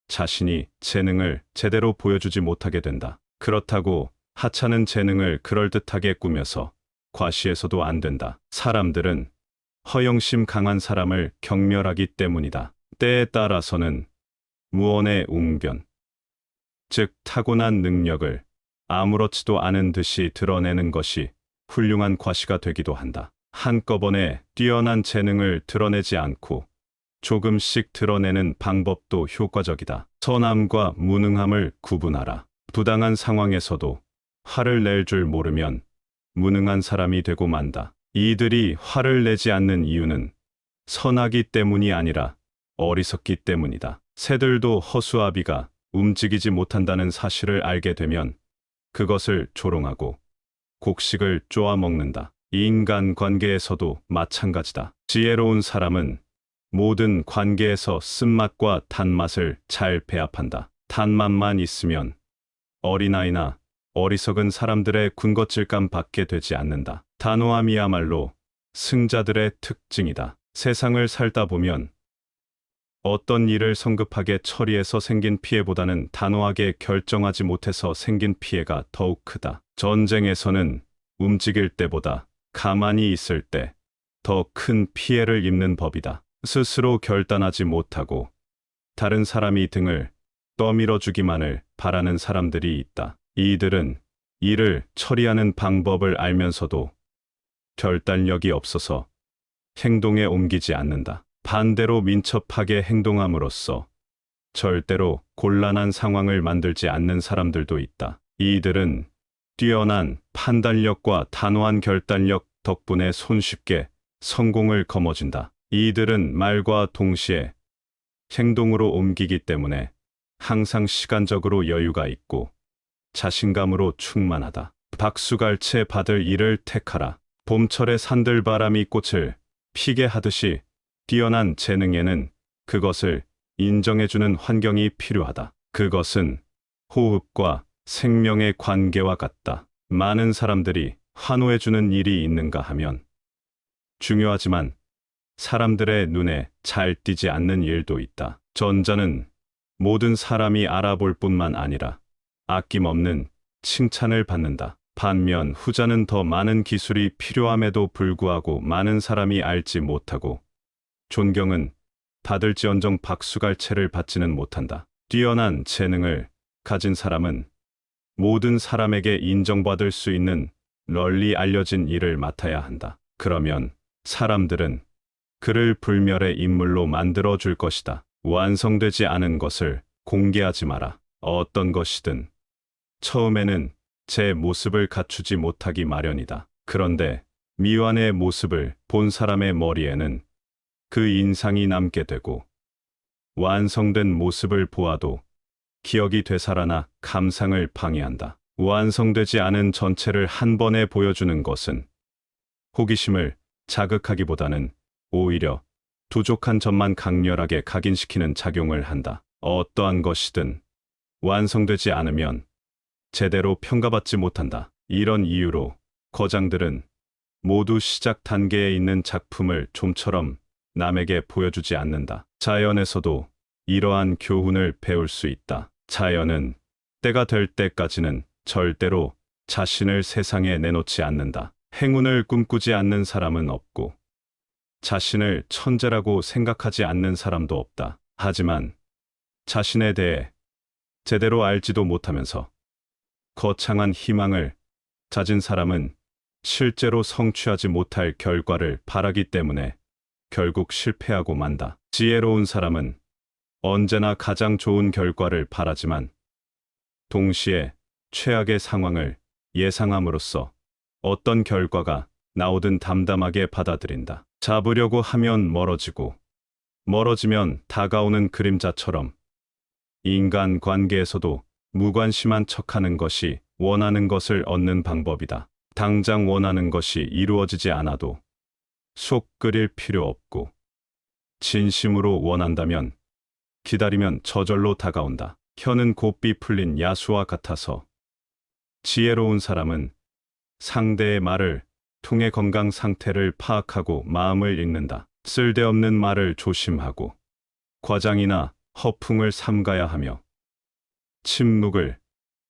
Speaker 1: 자신이 재능을 제대로 보여주지 못하게 된다. 그렇다고 하찮은 재능을 그럴듯하게 꾸며서 과시해서도 안 된다. 사람들은 허영심 강한 사람을 경멸하기 때문이다. 때에 따라서는 무언의 웅변, 즉 타고난 능력을 아무렇지도 않은 듯이 드러내는 것이 훌륭한 과시가 되기도 한다. 한꺼번에 뛰어난 재능을 드러내지 않고 조금씩 드러내는 방법도 효과적이다. 선함과 무능함을 구분하라. 부당한 상황에서도 화를 낼 줄 모르면 무능한 사람이 되고 만다. 이들이 화를 내지 않는 이유는 선하기 때문이 아니라 어리석기 때문이다. 새들도 허수아비가 움직이지 못한다는 사실을 알게 되면 그것을 조롱하고 곡식을 쪼아 먹는다. 인간 관계에서도 마찬가지다. 지혜로운 사람은 모든 관계에서 쓴맛과 단맛을 잘 배합한다. 단맛만 있으면 어린아이나 어리석은 사람들의 군것질감 받게 되지 않는다. 단호함이야말로 승자들의 특징이다. 세상을 살다 보면 어떤 일을 성급하게 처리해서 생긴 피해보다는 단호하게 결정하지 못해서 생긴 피해가 더욱 크다. 전쟁에서는 움직일 때보다 가만히 있을 때 더 큰 피해를 입는 법이다. 스스로 결단하지 못하고 다른 사람이 등을 떠밀어 주기만을 바라는 사람들이 있다. 이들은 일을 처리하는 방법을 알면서도 결단력이 없어서 행동에 옮기지 않는다. 반대로 민첩하게 행동함으로써 절대로 곤란한 상황을 만들지 않는 사람들도 있다. 이들은 뛰어난 판단력과 단호한 결단력 덕분에 손쉽게 성공을 거머쥔다. 이들은 말과 동시에 행동으로 옮기기 때문에 항상 시간적으로 여유가 있고 자신감으로 충만하다. 박수갈채 받을 일을 택하라. 봄철에 산들바람이 꽃을 피게 하듯이 뛰어난 재능에는 그것을 인정해주는 환경이 필요하다. 그것은 호흡과 생명의 관계와 같다. 많은 사람들이 환호해주는 일이 있는가 하면 중요하지만 사람들의 눈에 잘 띄지 않는 일도 있다. 전자는 모든 사람이 알아볼 뿐만 아니라 아낌없는 칭찬을 받는다. 반면 후자는 더 많은 기술이 필요함에도 불구하고 많은 사람이 알지 못하고 존경은 받을지언정 박수갈채를 받지는 못한다. 뛰어난 재능을 가진 사람은 모든 사람에게 인정받을 수 있는 널리 알려진 일을 맡아야 한다. 그러면 사람들은 그를 불멸의 인물로 만들어 줄 것이다. 완성되지 않은 것을 공개하지 마라. 어떤 것이든 처음에는 제 모습을 갖추지 못하기 마련이다. 그런데 미완의 모습을 본 사람의 머리에는 그 인상이 남게 되고 완성된 모습을 보아도 기억이 되살아나 감상을 방해한다. 완성되지 않은 전체를 한 번에 보여주는 것은 호기심을 자극하기보다는 오히려 부족한 점만 강렬하게 각인시키는 작용을 한다. 어떠한 것이든 완성되지 않으면 제대로 평가받지 못한다. 이런 이유로 거장들은 모두 시작 단계에 있는 작품을 좀처럼 남에게 보여주지 않는다. 자연에서도 이러한 교훈을 배울 수 있다. 자연은 때가 될 때까지는 절대로 자신을 세상에 내놓지 않는다. 행운을 꿈꾸지 않는 사람은 없고 자신을 천재라고 생각하지 않는 사람도 없다. 하지만 자신에 대해 제대로 알지도 못하면서 거창한 희망을 가진 사람은 실제로 성취하지 못할 결과를 바라기 때문에 결국 실패하고 만다. 지혜로운 사람은 언제나 가장 좋은 결과를 바라지만 동시에 최악의 상황을 예상함으로써 어떤 결과가 나오든 담담하게 받아들인다. 잡으려고 하면 멀어지고 멀어지면 다가오는 그림자처럼 인간 관계에서도 무관심한 척하는 것이 원하는 것을 얻는 방법이다. 당장 원하는 것이 이루어지지 않아도 속 끓일 필요 없고 진심으로 원한다면 기다리면 저절로 다가온다. 혀는 곱비 풀린 야수와 같아서 지혜로운 사람은 상대의 말을 통해 건강 상태를 파악하고 마음을 읽는다. 쓸데없는 말을 조심하고 과장이나 허풍을 삼가야 하며 침묵을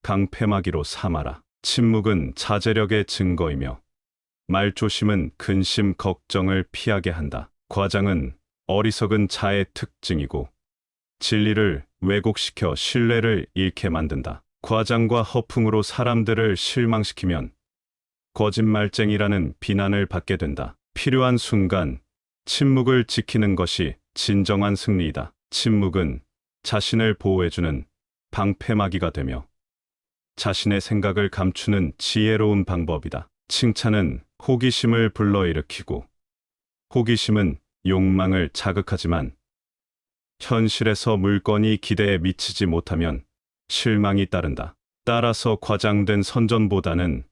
Speaker 1: 강패막이로 삼아라. 침묵은 자제력의 증거이며 말조심은 근심 걱정을 피하게 한다. 과장은 어리석은 자의 특징이고 진리를 왜곡시켜 신뢰를 잃게 만든다. 과장과 허풍으로 사람들을 실망시키면 거짓말쟁이라는 비난을 받게 된다. 필요한 순간 침묵을 지키는 것이 진정한 승리이다. 침묵은 자신을 보호해주는 방패막이가 되며 자신의 생각을 감추는 지혜로운 방법이다. 칭찬은 호기심을 불러일으키고 호기심은 욕망을 자극하지만 현실에서 물건이 기대에 미치지 못하면 실망이 따른다. 따라서 과장된 선전보다는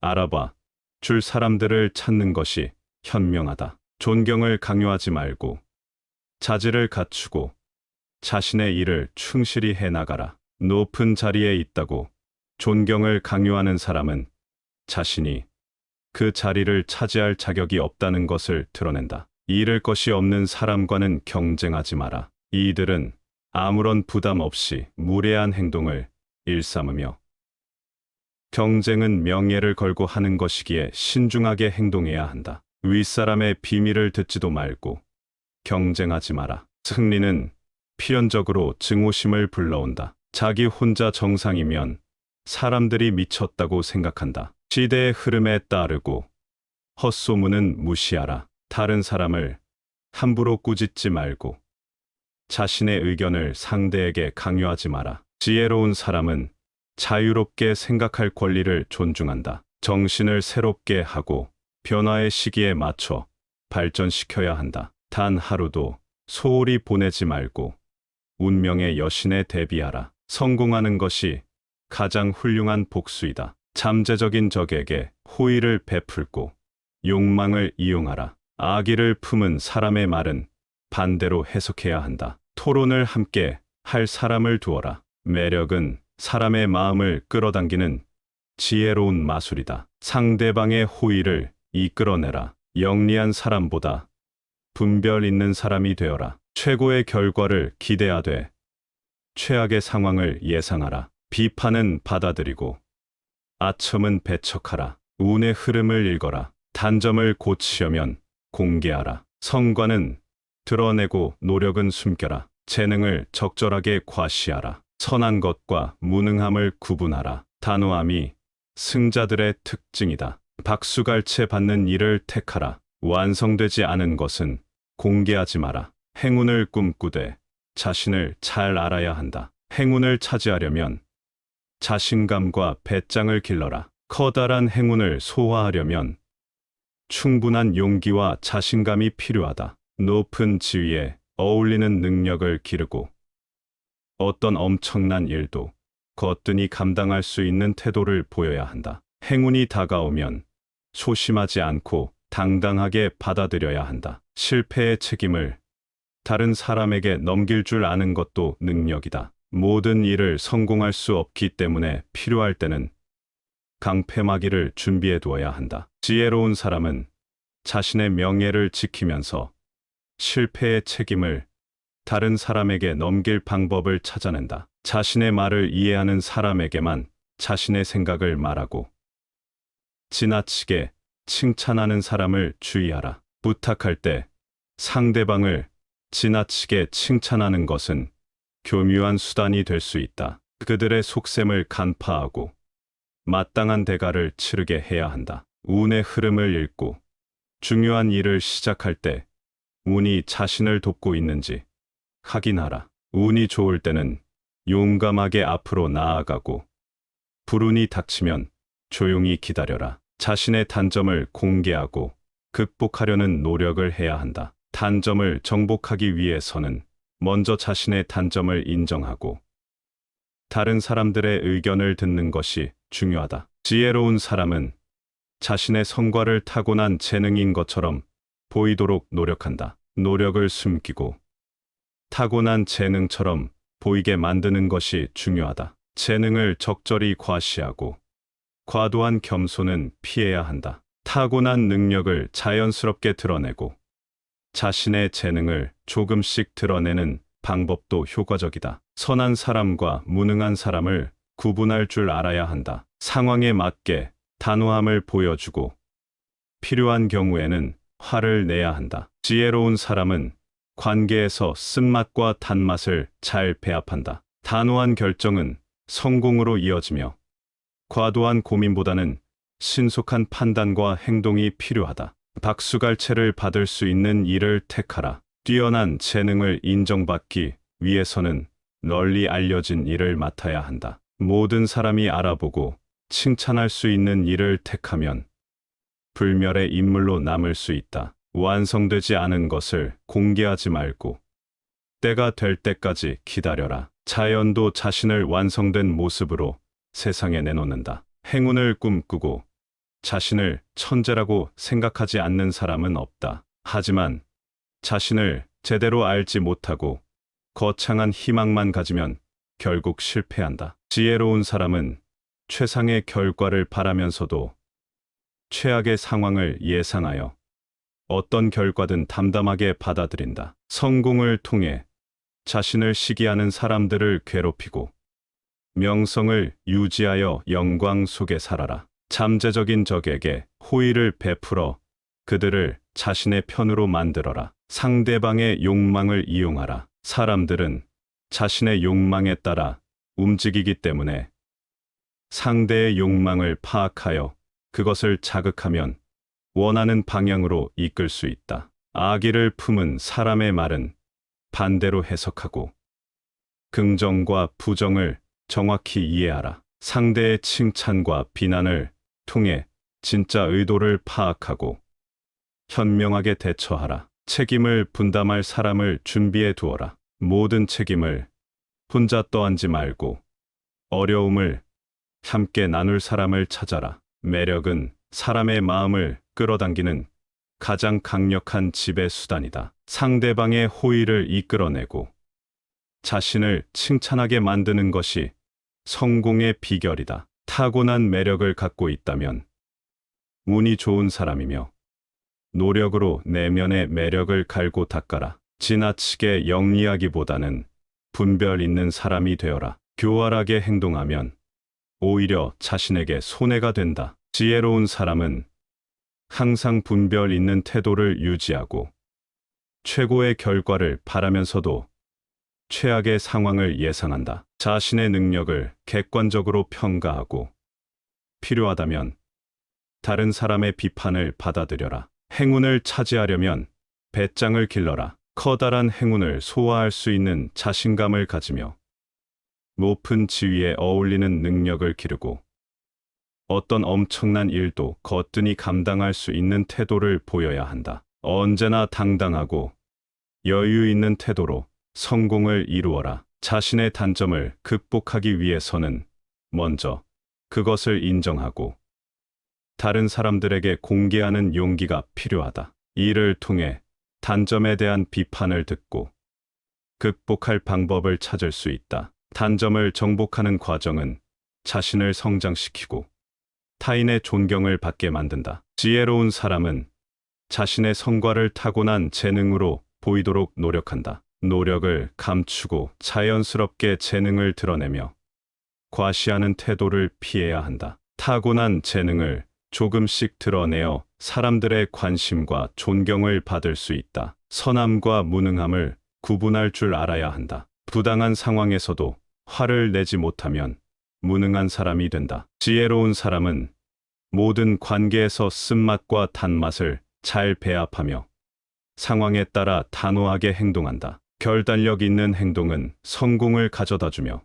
Speaker 1: 알아봐 줄 사람들을 찾는 것이 현명하다. 존경을 강요하지 말고 자질을 갖추고 자신의 일을 충실히 해나가라. 높은 자리에 있다고 존경을 강요하는 사람은 자신이 그 자리를 차지할 자격이 없다는 것을 드러낸다. 잃을 것이 없는 사람과는 경쟁하지 마라. 이들은 아무런 부담 없이 무례한 행동을 일삼으며 경쟁은 명예를 걸고 하는 것이기에 신중하게 행동해야 한다. 윗사람의 비밀을 듣지도 말고 경쟁하지 마라. 승리는 필연적으로 증오심을 불러온다. 자기 혼자 정상이면 사람들이 미쳤다고 생각한다. 시대의 흐름에 따르고 헛소문은 무시하라. 다른 사람을 함부로 꾸짖지 말고 자신의 의견을 상대에게 강요하지 마라. 지혜로운 사람은 자유롭게 생각할 권리를 존중한다. 정신을 새롭게 하고 변화의 시기에 맞춰 발전시켜야 한다. 단 하루도 소홀히 보내지 말고 운명의 여신에 대비하라. 성공하는 것이 가장 훌륭한 복수이다. 잠재적인 적에게 호의를 베풀고 욕망을 이용하라. 악의를 품은 사람의 말은 반대로 해석해야 한다. 토론을 함께 할 사람을 두어라. 매력은 사람의 마음을 끌어당기는 지혜로운 마술이다. 상대방의 호의를 이끌어내라. 영리한 사람보다 분별 있는 사람이 되어라. 최고의 결과를 기대하되 최악의 상황을 예상하라. 비판은 받아들이고 아첨은 배척하라. 운의 흐름을 읽어라. 단점을 고치려면 공개하라. 성과는 드러내고 노력은 숨겨라. 재능을 적절하게 과시하라. 선한 것과 무능함을 구분하라. 단호함이 승자들의 특징이다. 박수갈채 받는 일을 택하라. 완성되지 않은 것은 공개하지 마라. 행운을 꿈꾸되 자신을 잘 알아야 한다. 행운을 차지하려면 자신감과 배짱을 길러라. 커다란 행운을 소화하려면 충분한 용기와 자신감이 필요하다. 높은 지위에 어울리는 능력을 기르고 어떤 엄청난 일도 거뜬히 감당할 수 있는 태도를 보여야 한다. 행운이 다가오면 소심하지 않고 당당하게 받아들여야 한다. 실패의 책임을 다른 사람에게 넘길 줄 아는 것도 능력이다. 모든 일을 성공할 수 없기 때문에 필요할 때는 강패막이를 준비해 두어야 한다. 지혜로운 사람은 자신의 명예를 지키면서 실패의 책임을 다른 사람에게 넘길 방법을 찾아낸다. 자신의 말을 이해하는 사람에게만 자신의 생각을 말하고 지나치게 칭찬하는 사람을 주의하라. 부탁할 때 상대방을 지나치게 칭찬하는 것은 교묘한 수단이 될 수 있다. 그들의 속셈을 간파하고 마땅한 대가를 치르게 해야 한다. 운의 흐름을 읽고 중요한 일을 시작할 때 운이 자신을 돕고 있는지 확인하라. 운이 좋을 때는 용감하게 앞으로 나아가고 불운이 닥치면 조용히 기다려라. 자신의 단점을 공개하고 극복하려는 노력을 해야 한다. 단점을 정복하기 위해서는 먼저 자신의 단점을 인정하고 다른 사람들의 의견을 듣는 것이 중요하다. 지혜로운 사람은 자신의 성과를 타고난 재능인 것처럼 보이도록 노력한다. 노력을 숨기고 타고난 재능처럼 보이게 만드는 것이 중요하다. 재능을 적절히 과시하고 과도한 겸손은 피해야 한다. 타고난 능력을 자연스럽게 드러내고 자신의 재능을 조금씩 드러내는 방법도 효과적이다. 선한 사람과 무능한 사람을 구분할 줄 알아야 한다. 상황에 맞게 단호함을 보여주고 필요한 경우에는 화를 내야 한다. 지혜로운 사람은 관계에서 쓴맛과 단맛을 잘 배합한다. 단호한 결정은 성공으로 이어지며 과도한 고민보다는 신속한 판단과 행동이 필요하다. 박수갈채를 받을 수 있는 일을 택하라. 뛰어난 재능을 인정받기 위해서는 널리 알려진 일을 맡아야 한다. 모든 사람이 알아보고 칭찬할 수 있는 일을 택하면 불멸의 인물로 남을 수 있다. 완성되지 않은 것을 공개하지 말고 때가 될 때까지 기다려라. 자연도 자신을 완성된 모습으로 세상에 내놓는다. 행운을 꿈꾸고 자신을 천재라고 생각하지 않는 사람은 없다. 하지만 자신을 제대로 알지 못하고 거창한 희망만 가지면 결국 실패한다. 지혜로운 사람은 최상의 결과를 바라면서도 최악의 상황을 예상하여 어떤 결과든 담담하게 받아들인다. 성공을 통해 자신을 시기하는 사람들을 괴롭히고 명성을 유지하여 영광 속에 살아라. 잠재적인 적에게 호의를 베풀어 그들을 자신의 편으로 만들어라. 상대방의 욕망을 이용하라. 사람들은 자신의 욕망에 따라 움직이기 때문에 상대의 욕망을 파악하여 그것을 자극하면 원하는 방향으로 이끌 수 있다. 악의를 품은 사람의 말은 반대로 해석하고 긍정과 부정을 정확히 이해하라. 상대의 칭찬과 비난을 통해 진짜 의도를 파악하고 현명하게 대처하라. 책임을 분담할 사람을 준비해 두어라. 모든 책임을 혼자 떠안지 말고 어려움을 함께 나눌 사람을 찾아라. 매력은 사람의 마음을 끌어당기는 가장 강력한 지배 수단이다. 상대방의 호의를 이끌어내고 자신을 칭찬하게 만드는 것이 성공의 비결이다. 타고난 매력을 갖고 있다면 운이 좋은 사람이며 노력으로 내면의 매력을 갈고 닦아라. 지나치게 영리하기보다는 분별 있는 사람이 되어라. 교활하게 행동하면 오히려 자신에게 손해가 된다. 지혜로운 사람은 항상 분별 있는 태도를 유지하고 최고의 결과를 바라면서도 최악의 상황을 예상한다. 자신의 능력을 객관적으로 평가하고 필요하다면 다른 사람의 비판을 받아들여라. 행운을 차지하려면 배짱을 길러라. 커다란 행운을 소화할 수 있는 자신감을 가지며 높은 지위에 어울리는 능력을 기르고 어떤 엄청난 일도 거뜬히 감당할 수 있는 태도를 보여야 한다. 언제나 당당하고 여유 있는 태도로 성공을 이루어라. 자신의 단점을 극복하기 위해서는 먼저 그것을 인정하고 다른 사람들에게 공개하는 용기가 필요하다. 이를 통해 단점에 대한 비판을 듣고 극복할 방법을 찾을 수 있다. 단점을 정복하는 과정은 자신을 성장시키고 타인의 존경을 받게 만든다. 지혜로운 사람은 자신의 성과를 타고난 재능으로 보이도록 노력한다. 노력을 감추고 자연스럽게 재능을 드러내며 과시하는 태도를 피해야 한다. 타고난 재능을 조금씩 드러내어 사람들의 관심과 존경을 받을 수 있다. 선함과 무능함을 구분할 줄 알아야 한다. 부당한 상황에서도 화를 내지 못하면 무능한 사람이 된다. 지혜로운 사람은 모든 관계에서 쓴맛과 단맛을 잘 배합하며 상황에 따라 단호하게 행동한다. 결단력 있는 행동은 성공을 가져다주며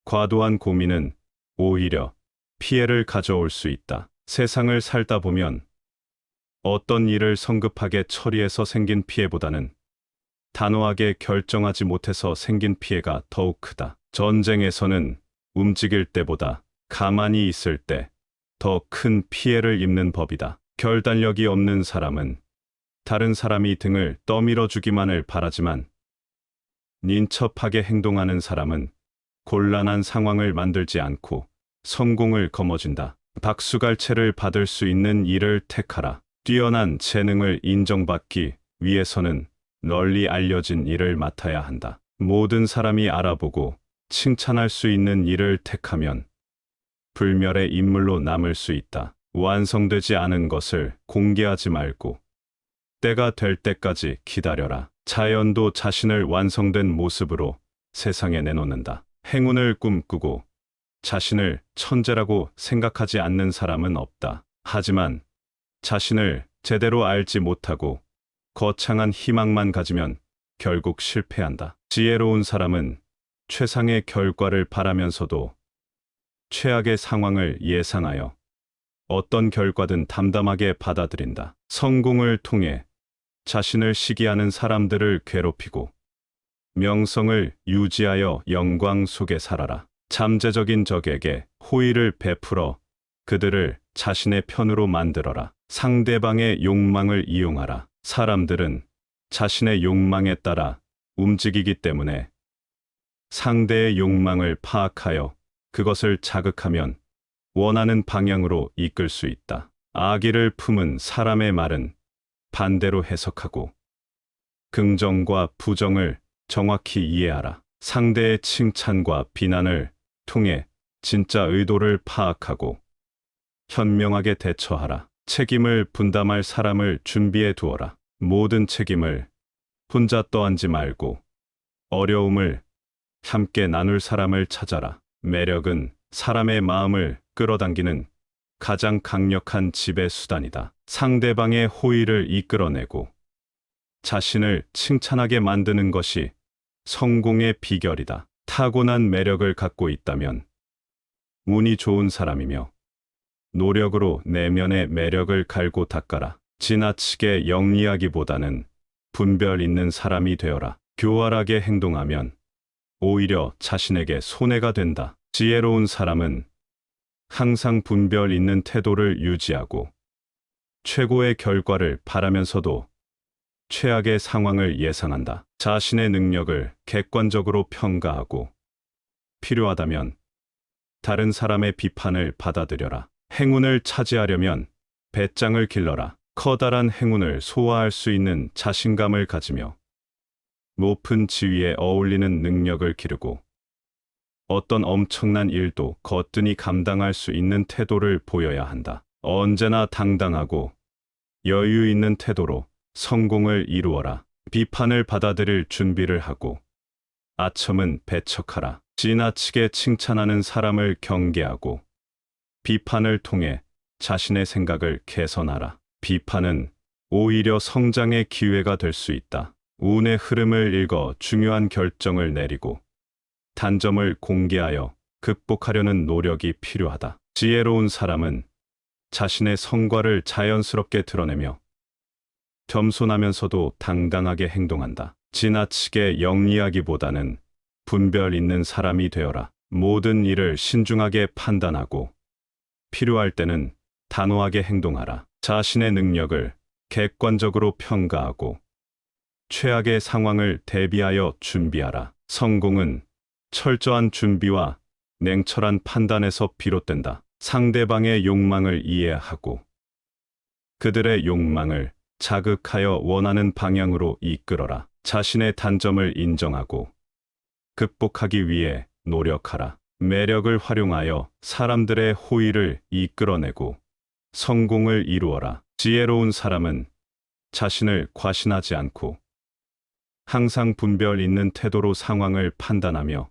Speaker 1: 과도한 고민은 오히려 피해를 가져올 수 있다. 세상을 살다 보면 어떤 일을 성급하게 처리해서 생긴 피해보다는 단호하게 결정하지 못해서 생긴 피해가 더욱 크다. 전쟁에서는 움직일 때보다 가만히 있을 때 더 큰 피해를 입는 법이다. 결단력이 없는 사람은 다른 사람이 등을 떠밀어 주기만을 바라지만 민첩하게 행동하는 사람은 곤란한 상황을 만들지 않고 성공을 거머쥔다. 박수갈채를 받을 수 있는 일을 택하라. 뛰어난 재능을 인정받기 위해서는 널리 알려진 일을 맡아야 한다. 모든 사람이 알아보고 칭찬할 수 있는 일을 택하면 불멸의 인물로 남을 수 있다. 완성되지 않은 것을 공개하지 말고 때가 될 때까지 기다려라. 자연도 자신을 완성된 모습으로 세상에 내놓는다. 행운을 꿈꾸고 자신을 천재라고 생각하지 않는 사람은 없다. 하지만 자신을 제대로 알지 못하고 거창한 희망만 가지면 결국 실패한다. 지혜로운 사람은 최상의 결과를 바라면서도 최악의 상황을 예상하여 어떤 결과든 담담하게 받아들인다. 성공을 통해 자신을 시기하는 사람들을 괴롭히고 명성을 유지하여 영광 속에 살아라. 잠재적인 적에게 호의를 베풀어 그들을 자신의 편으로 만들어라. 상대방의 욕망을 이용하라. 사람들은 자신의 욕망에 따라 움직이기 때문에 상대의 욕망을 파악하여 그것을 자극하면 원하는 방향으로 이끌 수 있다. 악의를 품은 사람의 말은 반대로 해석하고 긍정과 부정을 정확히 이해하라. 상대의 칭찬과 비난을 통해 진짜 의도를 파악하고 현명하게 대처하라. 책임을 분담할 사람을 준비해 두어라. 모든 책임을 혼자 떠안지 말고 어려움을 함께 나눌 사람을 찾아라. 매력은 사람의 마음을 끌어당기는 가장 강력한 지배 수단이다. 상대방의 호의를 이끌어내고 자신을 칭찬하게 만드는 것이 성공의 비결이다. 타고난 매력을 갖고 있다면 운이 좋은 사람이며 노력으로 내면의 매력을 갈고 닦아라. 지나치게 영리하기보다는 분별 있는 사람이 되어라. 교활하게 행동하면 오히려 자신에게 손해가 된다. 지혜로운 사람은 항상 분별 있는 태도를 유지하고 최고의 결과를 바라면서도 최악의 상황을 예상한다. 자신의 능력을 객관적으로 평가하고 필요하다면 다른 사람의 비판을 받아들여라. 행운을 차지하려면 배짱을 길러라. 커다란 행운을 소화할 수 있는 자신감을 가지며 높은 지위에 어울리는 능력을 기르고 어떤 엄청난 일도 거뜬히 감당할 수 있는 태도를 보여야 한다. 언제나 당당하고 여유 있는 태도로 성공을 이루어라. 비판을 받아들일 준비를 하고 아첨은 배척하라. 지나치게 칭찬하는 사람을 경계하고 비판을 통해 자신의 생각을 개선하라. 비판은 오히려 성장의 기회가 될 수 있다. 운의 흐름을 읽어 중요한 결정을 내리고 단점을 공개하여 극복하려는 노력이 필요하다. 지혜로운 사람은 자신의 성과를 자연스럽게 드러내며 겸손하면서도 당당하게 행동한다. 지나치게 영리하기보다는 분별 있는 사람이 되어라. 모든 일을 신중하게 판단하고 필요할 때는 단호하게 행동하라. 자신의 능력을 객관적으로 평가하고 최악의 상황을 대비하여 준비하라. 성공은 철저한 준비와 냉철한 판단에서 비롯된다. 상대방의 욕망을 이해하고 그들의 욕망을 자극하여 원하는 방향으로 이끌어라. 자신의 단점을 인정하고 극복하기 위해 노력하라. 매력을 활용하여 사람들의 호의를 이끌어내고 성공을 이루어라. 지혜로운 사람은 자신을 과신하지 않고 항상 분별 있는 태도로 상황을 판단하며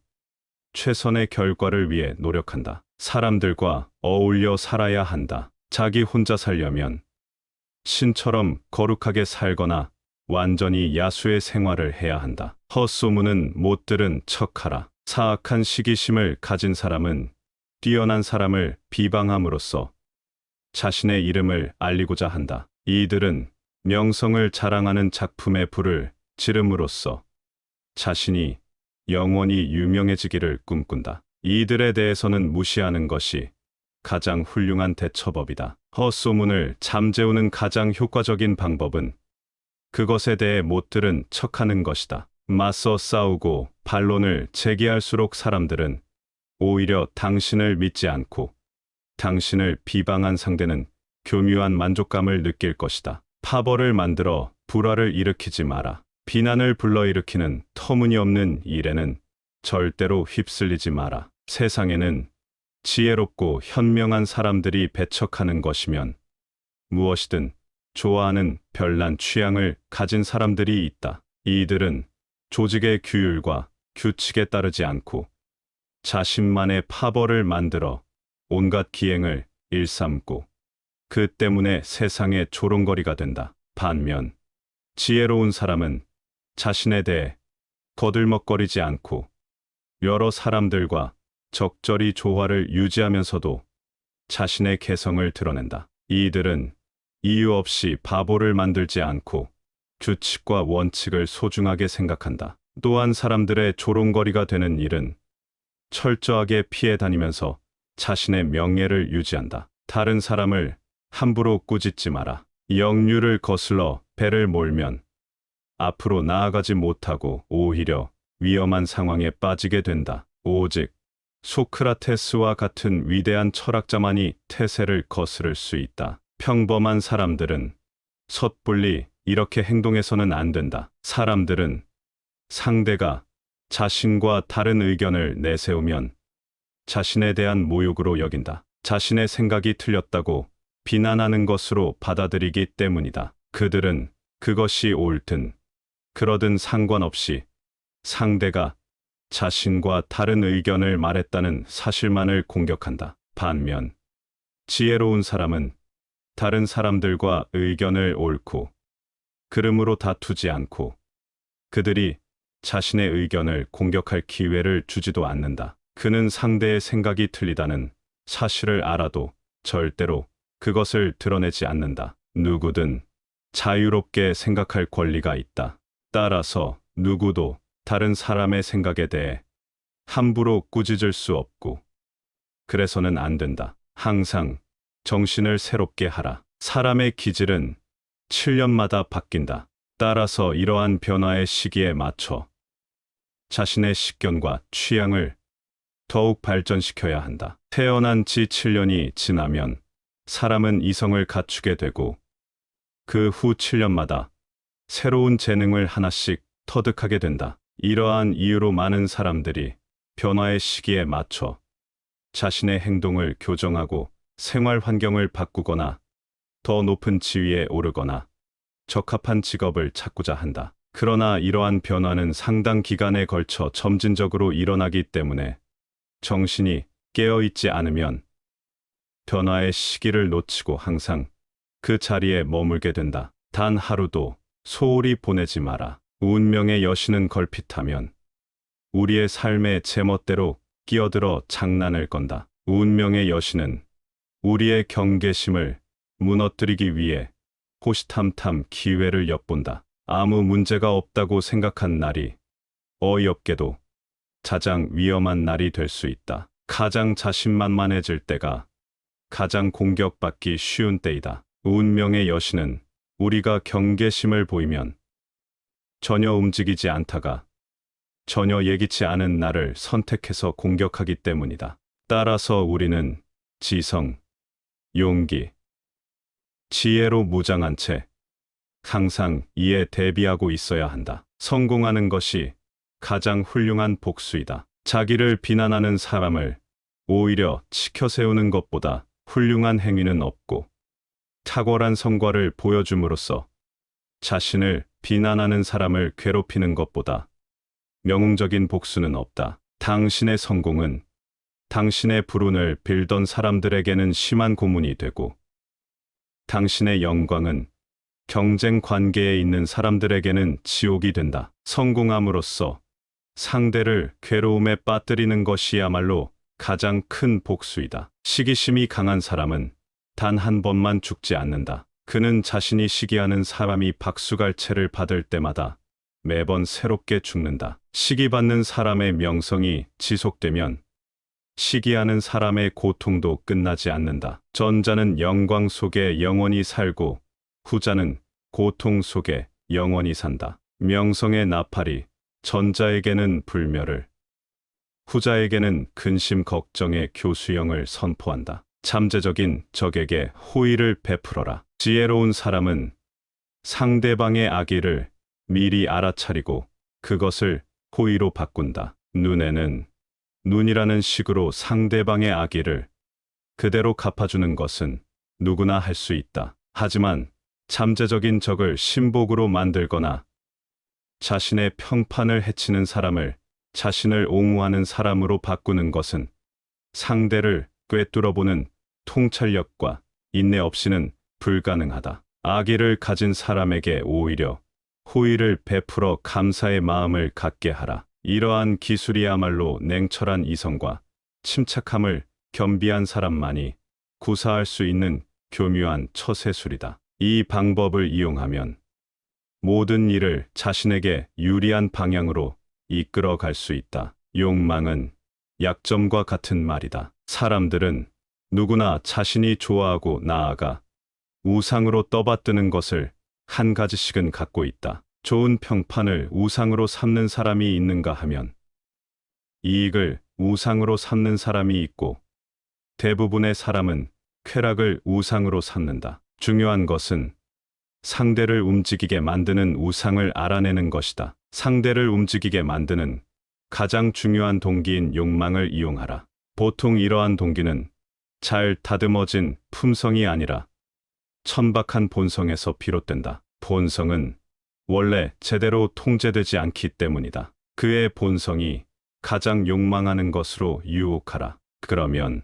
Speaker 1: 최선의 결과를 위해 노력한다. 사람들과 어울려 살아야 한다. 자기 혼자 살려면 신처럼 거룩하게 살거나 완전히 야수의 생활을 해야 한다. 헛소문은 못 들은 척하라. 사악한 시기심을 가진 사람은 뛰어난 사람을 비방함으로써 자신의 이름을 알리고자 한다. 이들은 명성을 자랑하는 작품에 불을 지름으로써 자신이 영원히 유명해지기를 꿈꾼다. 이들에 대해서는 무시하는 것이 가장 훌륭한 대처법이다. 헛소문을 잠재우는 가장 효과적인 방법은 그것에 대해 못 들은 척하는 것이다. 맞서 싸우고 반론을 제기할수록 사람들은 오히려 당신을 믿지 않고 당신을 비방한 상대는 교묘한 만족감을 느낄 것이다. 파벌을 만들어 불화를 일으키지 마라. 비난을 불러일으키는 터무니없는 일에는 절대로 휩쓸리지 마라. 세상에는 지혜롭고 현명한 사람들이 배척하는 것이면 무엇이든 좋아하는 별난 취향을 가진 사람들이 있다. 이들은 조직의 규율과 규칙에 따르지 않고 자신만의 파벌을 만들어 온갖 기행을 일삼고 그 때문에 세상의 조롱거리가 된다. 반면 지혜로운 사람은 자신에 대해 거들먹거리지 않고 여러 사람들과 적절히 조화를 유지하면서도 자신의 개성을 드러낸다. 이들은 이유 없이 바보를 만들지 않고 규칙과 원칙을 소중하게 생각한다. 또한 사람들의 조롱거리가 되는 일은 철저하게 피해 다니면서 자신의 명예를 유지한다. 다른 사람을 함부로 꾸짖지 마라. 역류를 거슬러 배를 몰면 앞으로 나아가지 못하고 오히려 위험한 상황에 빠지게 된다. 오직 소크라테스와 같은 위대한 철학자만이 태세를 거스를 수 있다. 평범한 사람들은 섣불리 이렇게 행동해서는 안 된다. 사람들은 상대가 자신과 다른 의견을 내세우면 자신에 대한 모욕으로 여긴다. 자신의 생각이 틀렸다고 비난하는 것으로 받아들이기 때문이다. 그들은 그것이 옳든 그러든 상관없이 상대가 자신과 다른 의견을 말했다는 사실만을 공격한다. 반면 지혜로운 사람은 다른 사람들과 의견을 옳고 그름으로 다투지 않고 그들이 자신의 의견을 공격할 기회를 주지도 않는다. 그는 상대의 생각이 틀리다는 사실을 알아도 절대로 그것을 드러내지 않는다. 누구든 자유롭게 생각할 권리가 있다. 따라서 누구도 다른 사람의 생각에 대해 함부로 꾸짖을 수 없고 그래서는 안 된다. 항상 정신을 새롭게 하라. 사람의 기질은 7년마다 바뀐다. 따라서 이러한 변화의 시기에 맞춰 자신의 식견과 취향을 더욱 발전시켜야 한다. 태어난 지 7년이 지나면 사람은 이성을 갖추게 되고 그 후 7년마다 새로운 재능을 하나씩 터득하게 된다. 이러한 이유로 많은 사람들이 변화의 시기에 맞춰 자신의 행동을 교정하고 생활 환경을 바꾸거나 더 높은 지위에 오르거나 적합한 직업을 찾고자 한다. 그러나 이러한 변화는 상당 기간에 걸쳐 점진적으로 일어나기 때문에 정신이 깨어있지 않으면 변화의 시기를 놓치고 항상 그 자리에 머물게 된다. 단 하루도 소홀히 보내지 마라. 운명의 여신은 걸핏하면 우리의 삶에 제멋대로 끼어들어 장난을 건다. 운명의 여신은 우리의 경계심을 무너뜨리기 위해 호시탐탐 기회를 엿본다. 아무 문제가 없다고 생각한 날이 어이없게도 가장 위험한 날이 될 수 있다. 가장 자신만만해질 때가 가장 공격받기 쉬운 때이다. 운명의 여신은 우리가 경계심을 보이면 전혀 움직이지 않다가 전혀 예기치 않은 날을 선택해서 공격하기 때문이다. 따라서 우리는 지성, 용기, 지혜로 무장한 채 항상 이에 대비하고 있어야 한다. 성공하는 것이 가장 훌륭한 복수이다. 자기를 비난하는 사람을 오히려 치켜 세우는 것보다 훌륭한 행위는 없고, 탁월한 성과를 보여줌으로써 자신을 비난하는 사람을 괴롭히는 것보다 명웅적인 복수는 없다. 당신의 성공은 당신의 불운을 빌던 사람들에게는 심한 고문이 되고, 당신의 영광은 경쟁 관계에 있는 사람들에게는 지옥이 된다. 성공함으로써 상대를 괴로움에 빠뜨리는 것이야말로 가장 큰 복수이다. 시기심이 강한 사람은 단 한 번만 죽지 않는다. 그는 자신이 시기하는 사람이 박수갈채를 받을 때마다 매번 새롭게 죽는다. 시기받는 사람의 명성이 지속되면 시기하는 사람의 고통도 끝나지 않는다. 전자는 영광 속에 영원히 살고 후자는 고통 속에 영원히 산다. 명성의 나팔이 전자에게는 불멸을, 후자에게는 근심 걱정의 교수형을 선포한다. 잠재적인 적에게 호의를 베풀어라. 지혜로운 사람은 상대방의 악의를 미리 알아차리고 그것을 호의로 바꾼다. 눈에는 눈이라는 식으로 상대방의 악의를 그대로 갚아주는 것은 누구나 할 수 있다. 하지만 잠재적인 적을 신복으로 만들거나 자신의 평판을 해치는 사람을 자신을 옹호하는 사람으로 바꾸는 것은 상대를 꿰뚫어보는 통찰력과 인내 없이는 불가능하다. 악의를 가진 사람에게 오히려 호의를 베풀어 감사의 마음을 갖게 하라. 이러한 기술이야말로 냉철한 이성과 침착함을 겸비한 사람만이 구사할 수 있는 교묘한 처세술이다. 이 방법을 이용하면 모든 일을 자신에게 유리한 방향으로 이끌어 갈 수 있다. 욕망은 약점과 같은 말이다. 사람들은 누구나 자신이 좋아하고 나아가 우상으로 떠받드는 것을 한 가지씩은 갖고 있다. 좋은 평판을 우상으로 삼는 사람이 있는가 하면 이익을 우상으로 삼는 사람이 있고, 대부분의 사람은 쾌락을 우상으로 삼는다. 중요한 것은 상대를 움직이게 만드는 우상을 알아내는 것이다. 상대를 움직이게 만드는 가장 중요한 동기인 욕망을 이용하라. 보통 이러한 동기는 잘 다듬어진 품성이 아니라 천박한 본성에서 비롯된다. 본성은 원래 제대로 통제되지 않기 때문이다. 그의 본성이 가장 욕망하는 것으로 유혹하라. 그러면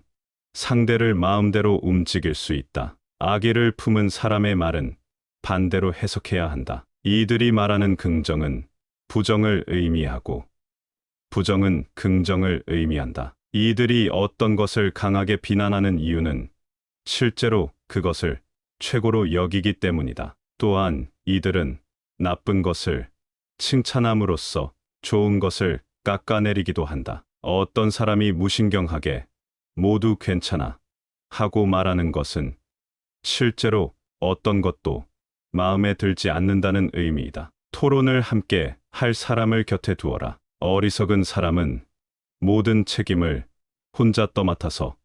Speaker 1: 상대를 마음대로 움직일 수 있다. 악의를 품은 사람의 말은 반대로 해석해야 한다. 이들이 말하는 긍정은 부정을 의미하고 부정은 긍정을 의미한다. 이들이 어떤 것을 강하게 비난하는 이유는 실제로 그것을 최고로 여기기 때문이다. 또한 이들은 나쁜 것을 칭찬함으로써 좋은 것을 깎아내리기도 한다. 어떤 사람이 무신경하게 모두 괜찮아 하고 말하는 것은 실제로 어떤 것도 마음에 들지 않는다는 의미이다. 토론을 함께 할 사람을 곁에 두어라. 어리석은 사람은 모든 책임을 혼자 떠맡아서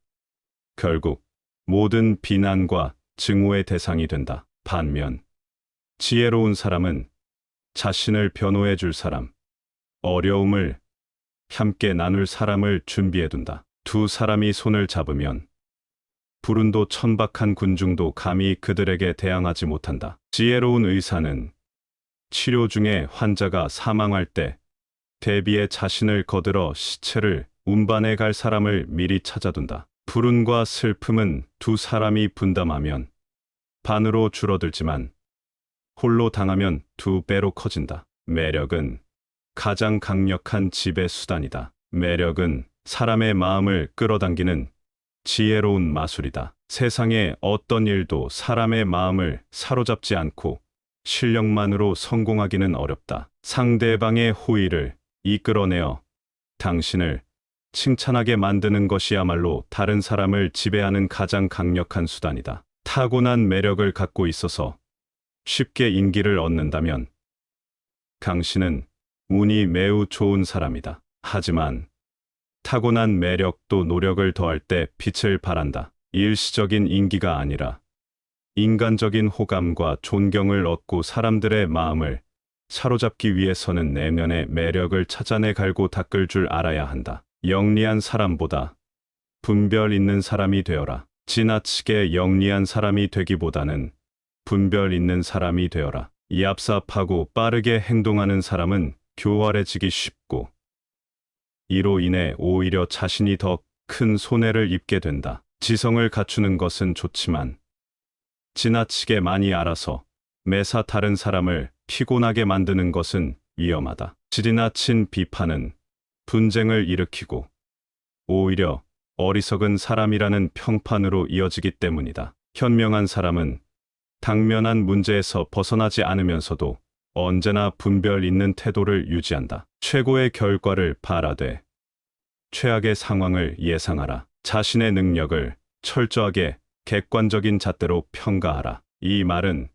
Speaker 1: 결국 모든 비난과 증오의 대상이 된다. 반면 지혜로운 사람은 자신을 변호해 줄 사람, 어려움을 함께 나눌 사람을 준비해둔다. 두 사람이 손을 잡으면 불운도 천박한 군중도 감히 그들에게 대항하지 못한다. 지혜로운 의사는 치료 중에 환자가 사망할 때 대비해 자신을 거들어 시체를 운반해 갈 사람을 미리 찾아둔다. 불운과 슬픔은 두 사람이 분담하면 반으로 줄어들지만 홀로 당하면 2배로 커진다. 매력은 가장 강력한 지배 수단이다. 매력은 사람의 마음을 끌어당기는 지혜로운 마술이다. 세상의 어떤 일도 사람의 마음을 사로잡지 않고 실력만으로 성공하기는 어렵다. 상대방의 호의를 이끌어내어 당신을 칭찬하게 만드는 것이야말로 다른 사람을 지배하는 가장 강력한 수단이다. 타고난 매력을 갖고 있어서 쉽게 인기를 얻는다면 당신은 운이 매우 좋은 사람이다. 하지만 타고난 매력도 노력을 더할 때 빛을 발한다. 일시적인 인기가 아니라 인간적인 호감과 존경을 얻고 사람들의 마음을 사로잡기 위해서는 내면의 매력을 찾아내 갈고 닦을 줄 알아야 한다. 영리한 사람보다 분별 있는 사람이 되어라. 지나치게 영리한 사람이 되기보다는 분별 있는 사람이 되어라. 얍삽하고 빠르게 행동하는 사람은 교활해지기 쉽고 이로 인해 오히려 자신이 더 큰 손해를 입게 된다. 지성을 갖추는 것은 좋지만 지나치게 많이 알아서 매사 다른 사람을 피곤하게 만드는 것은 위험하다. 지나친 비판은 분쟁을 일으키고 오히려 어리석은 사람이라는 평판으로 이어지기 때문이다. 현명한 사람은 당면한 문제에서 벗어나지 않으면서도 언제나 분별 있는 태도를 유지한다. 최고의 결과를 바라되 최악의 상황을 예상하라. 자신의 능력을 철저하게 객관적인 잣대로 평가하라. 이 말은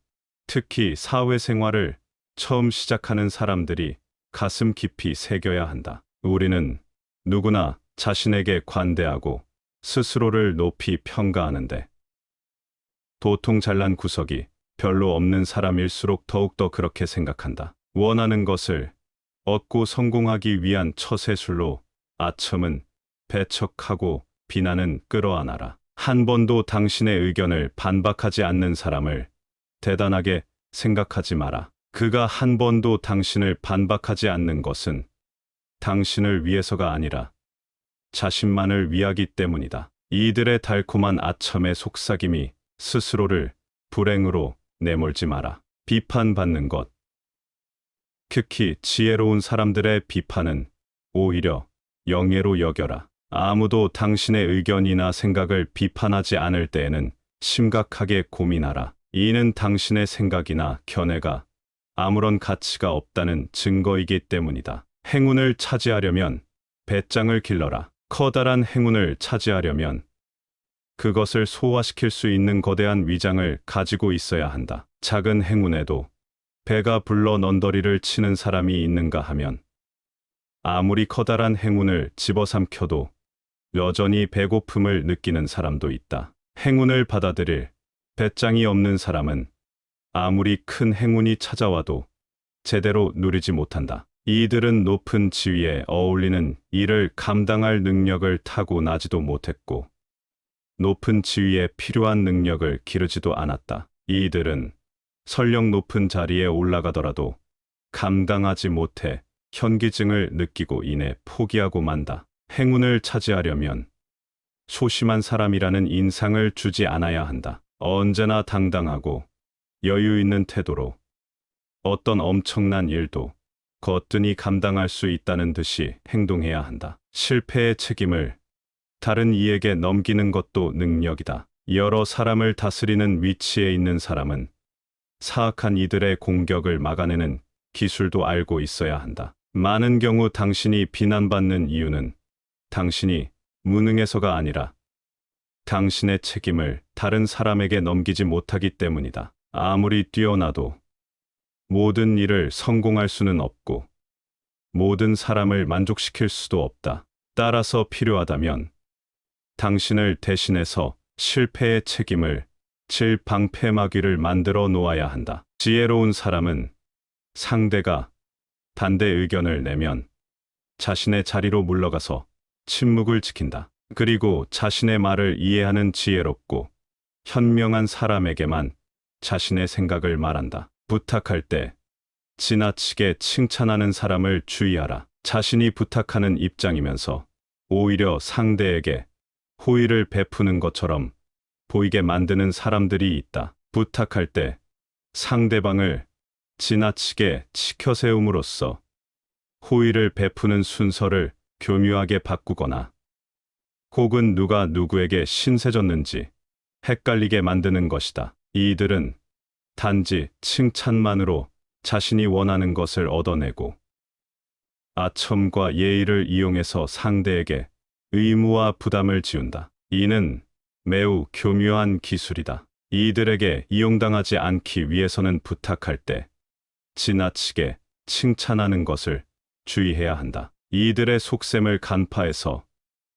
Speaker 1: 특히 사회생활을 처음 시작하는 사람들이 가슴 깊이 새겨야 한다. 우리는 누구나 자신에게 관대하고 스스로를 높이 평가하는데 도통 잘난 구석이 별로 없는 사람일수록 더욱더 그렇게 생각한다. 원하는 것을 얻고 성공하기 위한 처세술로 아첨은 배척하고 비난은 끌어안아라. 한 번도 당신의 의견을 반박하지 않는 사람을 대단하게 생각하지 마라. 그가 한 번도 당신을 반박하지 않는 것은 당신을 위해서가 아니라 자신만을 위하기 때문이다. 이들의 달콤한 아첨의 속삭임이 스스로를 불행으로 내몰지 마라. 비판받는 것, 특히 지혜로운 사람들의 비판은 오히려 영예로 여겨라. 아무도 당신의 의견이나 생각을 비판하지 않을 때에는 심각하게 고민하라. 이는 당신의 생각이나 견해가 아무런 가치가 없다는 증거이기 때문이다. 행운을 차지하려면 배짱을 길러라. 커다란 행운을 차지하려면 그것을 소화시킬 수 있는 거대한 위장을 가지고 있어야 한다. 작은 행운에도 배가 불러 넌더리를 치는 사람이 있는가 하면 아무리 커다란 행운을 집어삼켜도 여전히 배고픔을 느끼는 사람도 있다. 행운을 받아들일 배짱이 없는 사람은 아무리 큰 행운이 찾아와도 제대로 누리지 못한다. 이들은 높은 지위에 어울리는 일을 감당할 능력을 타고나지도 못했고 높은 지위에 필요한 능력을 기르지도 않았다. 이들은 설령 높은 자리에 올라가더라도 감당하지 못해 현기증을 느끼고 인해 포기하고 만다. 행운을 차지하려면 소심한 사람이라는 인상을 주지 않아야 한다. 언제나 당당하고 여유 있는 태도로 어떤 엄청난 일도 거뜬히 감당할 수 있다는 듯이 행동해야 한다. 실패의 책임을 다른 이에게 넘기는 것도 능력이다. 여러 사람을 다스리는 위치에 있는 사람은 사악한 이들의 공격을 막아내는 기술도 알고 있어야 한다. 많은 경우 당신이 비난받는 이유는 당신이 무능해서가 아니라 당신의 책임을 다른 사람에게 넘기지 못하기 때문이다. 아무리 뛰어나도 모든 일을 성공할 수는 없고 모든 사람을 만족시킬 수도 없다. 따라서 필요하다면 당신을 대신해서 실패의 책임을 질 방패막이를 만들어 놓아야 한다. 지혜로운 사람은 상대가 반대 의견을 내면 자신의 자리로 물러가서 침묵을 지킨다. 그리고 자신의 말을 이해하는 지혜롭고 현명한 사람에게만 자신의 생각을 말한다. 부탁할 때 지나치게 칭찬하는 사람을 주의하라. 자신이 부탁하는 입장이면서 오히려 상대에게 호의를 베푸는 것처럼 보이게 만드는 사람들이 있다. 부탁할 때 상대방을 지나치게 치켜세움으로써 호의를 베푸는 순서를 교묘하게 바꾸거나 혹은 누가 누구에게 신세졌는지 헷갈리게 만드는 것이다. 이들은 단지 칭찬만으로 자신이 원하는 것을 얻어내고 아첨과 예의를 이용해서 상대에게 의무와 부담을 지운다. 이는 매우 교묘한 기술이다. 이들에게 이용당하지 않기 위해서는 부탁할 때 지나치게 칭찬하는 것을 주의해야 한다. 이들의 속셈을 간파해서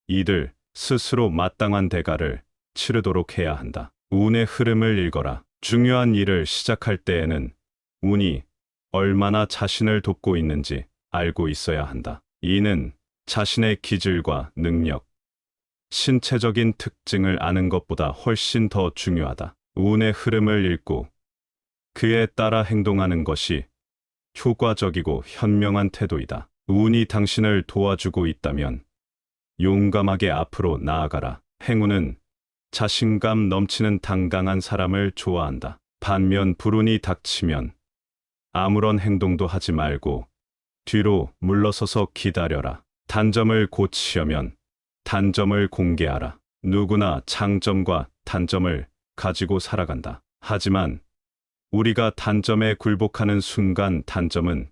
Speaker 1: 이들 스스로 마땅한 대가를 치르도록 해야 한다. 운의 흐름을 읽어라. 중요한 일을 시작할 때에는 운이 얼마나 자신을 돕고 있는지 알고 있어야 한다. 이는 자신의 기질과 능력, 신체적인 특징을 아는 것보다 훨씬 더 중요하다. 운의 흐름을 읽고 그에 따라 행동하는 것이 효과적이고 현명한 태도이다. 운이 당신을 도와주고 있다면 용감하게 앞으로 나아가라. 행운은 자신감 넘치는 당당한 사람을 좋아한다. 반면 불운이 닥치면 아무런 행동도 하지 말고 뒤로 물러서서 기다려라. 단점을 고치려면 단점을 공개하라. 누구나 장점과 단점을 가지고 살아간다. 하지만 우리가 단점에 굴복하는 순간 단점은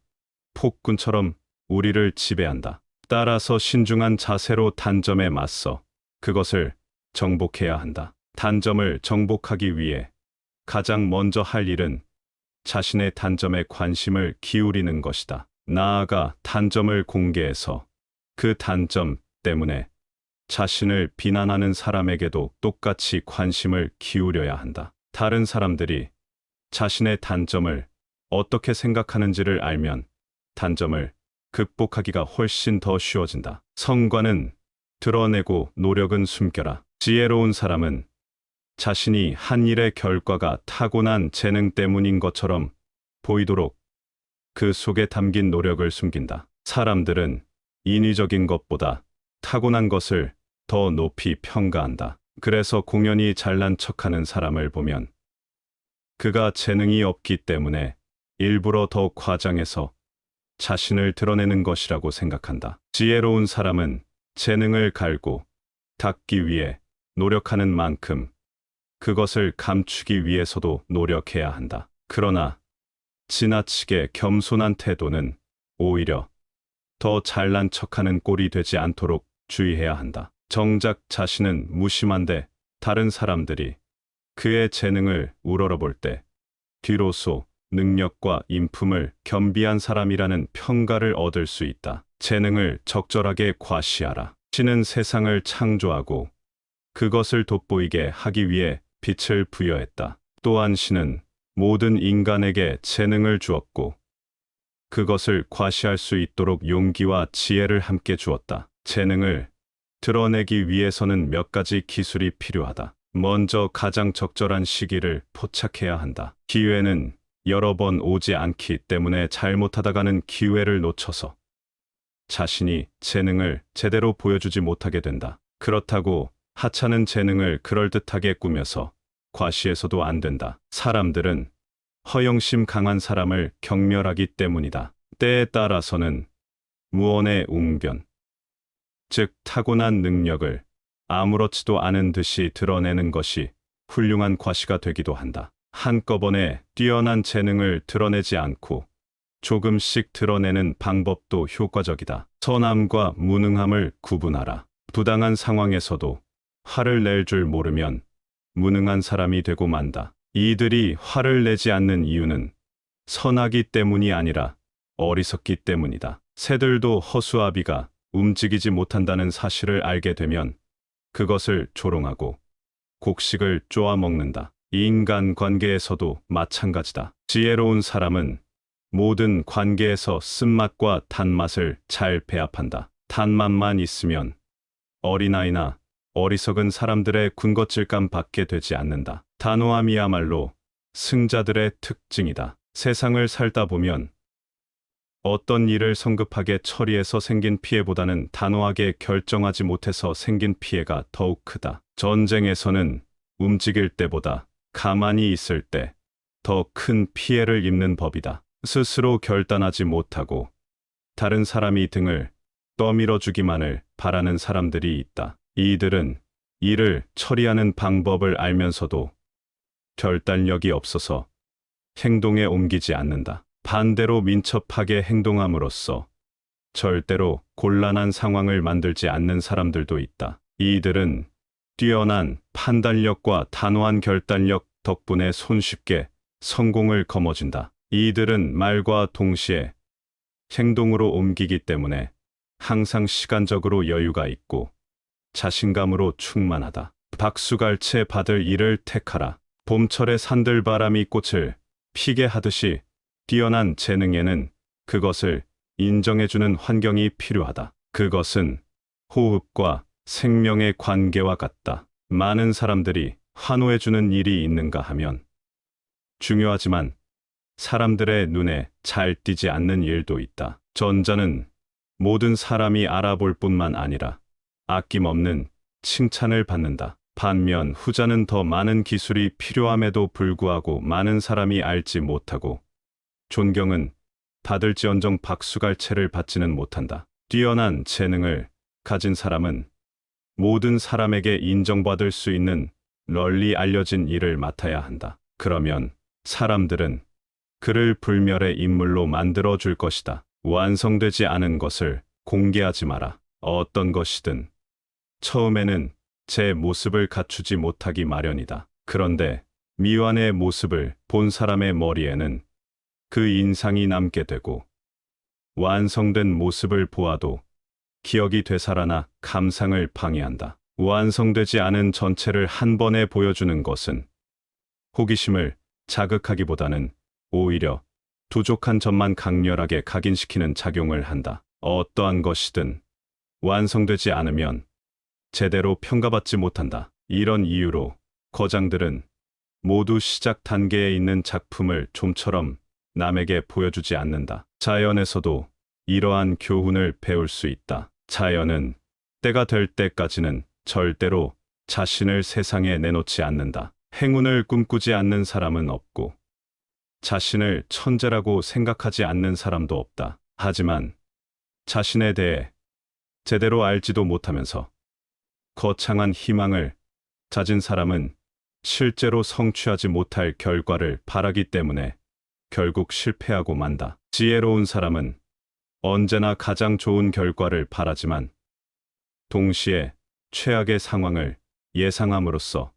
Speaker 1: 폭군처럼 우리를 지배한다. 따라서 신중한 자세로 단점에 맞서 그것을 정복해야 한다. 단점을 정복하기 위해 가장 먼저 할 일은 자신의 단점에 관심을 기울이는 것이다. 나아가 단점을 공개해서 그 단점 때문에 자신을 비난하는 사람에게도 똑같이 관심을 기울여야 한다. 다른 사람들이 자신의 단점을 어떻게 생각하는지를 알면 단점을 극복하기가 훨씬 더 쉬워진다. 성과는 드러내고 노력은 숨겨라. 지혜로운 사람은 자신이 한 일의 결과가 타고난 재능 때문인 것처럼 보이도록 그 속에 담긴 노력을 숨긴다. 사람들은 인위적인 것보다 타고난 것을 더 높이 평가한다. 그래서 공연히 잘난 척하는 사람을 보면 그가 재능이 없기 때문에 일부러 더 과장해서 자신을 드러내는 것이라고 생각한다. 지혜로운 사람은 재능을 갈고 닦기 위해 노력하는 만큼 그것을 감추기 위해서도 노력해야 한다. 그러나 지나치게 겸손한 태도는 오히려 더 잘난 척하는 꼴이 되지 않도록 주의해야 한다. 정작 자신은 무심한데 다른 사람들이 그의 재능을 우러러볼 때 뒤로서 능력과 인품을 겸비한 사람이라는 평가를 얻을 수 있다. 재능을 적절하게 과시하라. 신은 세상을 창조하고 그것을 돋보이게 하기 위해 빛을 부여했다. 또한 신은 모든 인간에게 재능을 주었고 그것을 과시할 수 있도록 용기와 지혜를 함께 주었다. 재능을 드러내기 위해서는 몇 가지 기술이 필요하다. 먼저 가장 적절한 시기를 포착해야 한다. 기회는 여러 번 오지 않기 때문에 잘못하다가는 기회를 놓쳐서 자신이 재능을 제대로 보여주지 못하게 된다. 그렇다고 하찮은 재능을 그럴듯하게 꾸며서 과시해서도 안 된다. 사람들은 허영심 강한 사람을 경멸하기 때문이다. 때에 따라서는 무언의 웅변, 즉 타고난 능력을 아무렇지도 않은 듯이 드러내는 것이 훌륭한 과시가 되기도 한다. 한꺼번에 뛰어난 재능을 드러내지 않고 조금씩 드러내는 방법도 효과적이다. 선함과 무능함을 구분하라. 부당한 상황에서도 화를 낼 줄 모르면 무능한 사람이 되고 만다. 이들이 화를 내지 않는 이유는 선하기 때문이 아니라 어리석기 때문이다. 새들도 허수아비가 움직이지 못한다는 사실을 알게 되면 그것을 조롱하고 곡식을 쪼아 먹는다. 인간 관계에서도 마찬가지다. 지혜로운 사람은 모든 관계에서 쓴맛과 단맛을 잘 배합한다. 단맛만 있으면 어린아이나 어리석은 사람들의 군것질감 받게 되지 않는다. 단호함이야말로 승자들의 특징이다. 세상을 살다 보면 어떤 일을 성급하게 처리해서 생긴 피해보다는 단호하게 결정하지 못해서 생긴 피해가 더욱 크다. 전쟁에서는 움직일 때보다 가만히 있을 때 더 큰 피해를 입는 법이다. 스스로 결단하지 못하고 다른 사람이 등을 떠밀어주기만을 바라는 사람들이 있다. 이들은 일을 처리하는 방법을 알면서도 결단력이 없어서 행동에 옮기지 않는다. 반대로 민첩하게 행동함으로써 절대로 곤란한 상황을 만들지 않는 사람들도 있다. 이들은 뛰어난 판단력과 단호한 결단력 덕분에 손쉽게 성공을 거머쥔다. 이들은 말과 동시에 행동으로 옮기기 때문에 항상 시간적으로 여유가 있고 자신감으로 충만하다. 박수갈채 받을 일을 택하라. 봄철의 산들바람이 꽃을 피게 하듯이 뛰어난 재능에는 그것을 인정해주는 환경이 필요하다. 그것은 호흡과 생명의 관계와 같다. 많은 사람들이 환호해주는 일이 있는가 하면 중요하지만 사람들의 눈에 잘 띄지 않는 일도 있다. 전자는 모든 사람이 알아볼 뿐만 아니라 아낌없는 칭찬을 받는다. 반면 후자는 더 많은 기술이 필요함에도 불구하고 많은 사람이 알지 못하고 존경은 받을지언정 박수갈채를 받지는 못한다. 뛰어난 재능을 가진 사람은 모든 사람에게 인정받을 수 있는 널리 알려진 일을 맡아야 한다. 그러면 사람들은 그를 불멸의 인물로 만들어 줄 것이다. 완성되지 않은 것을 공개하지 마라. 어떤 것이든 처음에는 제 모습을 갖추지 못하기 마련이다. 그런데 미완의 모습을 본 사람의 머리에는 그 인상이 남게 되고 완성된 모습을 보아도 기억이 되살아나 감상을 방해한다. 완성되지 않은 전체를 한 번에 보여주는 것은 호기심을 자극하기보다는 오히려 부족한 점만 강렬하게 각인시키는 작용을 한다. 어떠한 것이든 완성되지 않으면 제대로 평가받지 못한다. 이런 이유로 거장들은 모두 시작 단계에 있는 작품을 좀처럼 남에게 보여주지 않는다. 자연에서도 이러한 교훈을 배울 수 있다. 자연은 때가 될 때까지는 절대로 자신을 세상에 내놓지 않는다. 행운을 꿈꾸지 않는 사람은 없고 자신을 천재라고 생각하지 않는 사람도 없다. 하지만 자신에 대해 제대로 알지도 못하면서 거창한 희망을 가진 사람은 실제로 성취하지 못할 결과를 바라기 때문에 결국 실패하고 만다. 지혜로운 사람은 언제나 가장 좋은 결과를 바라지만 동시에 최악의 상황을 예상함으로써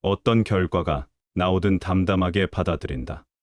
Speaker 1: 어떤 결과가 나오든 담담하게 받아들인다.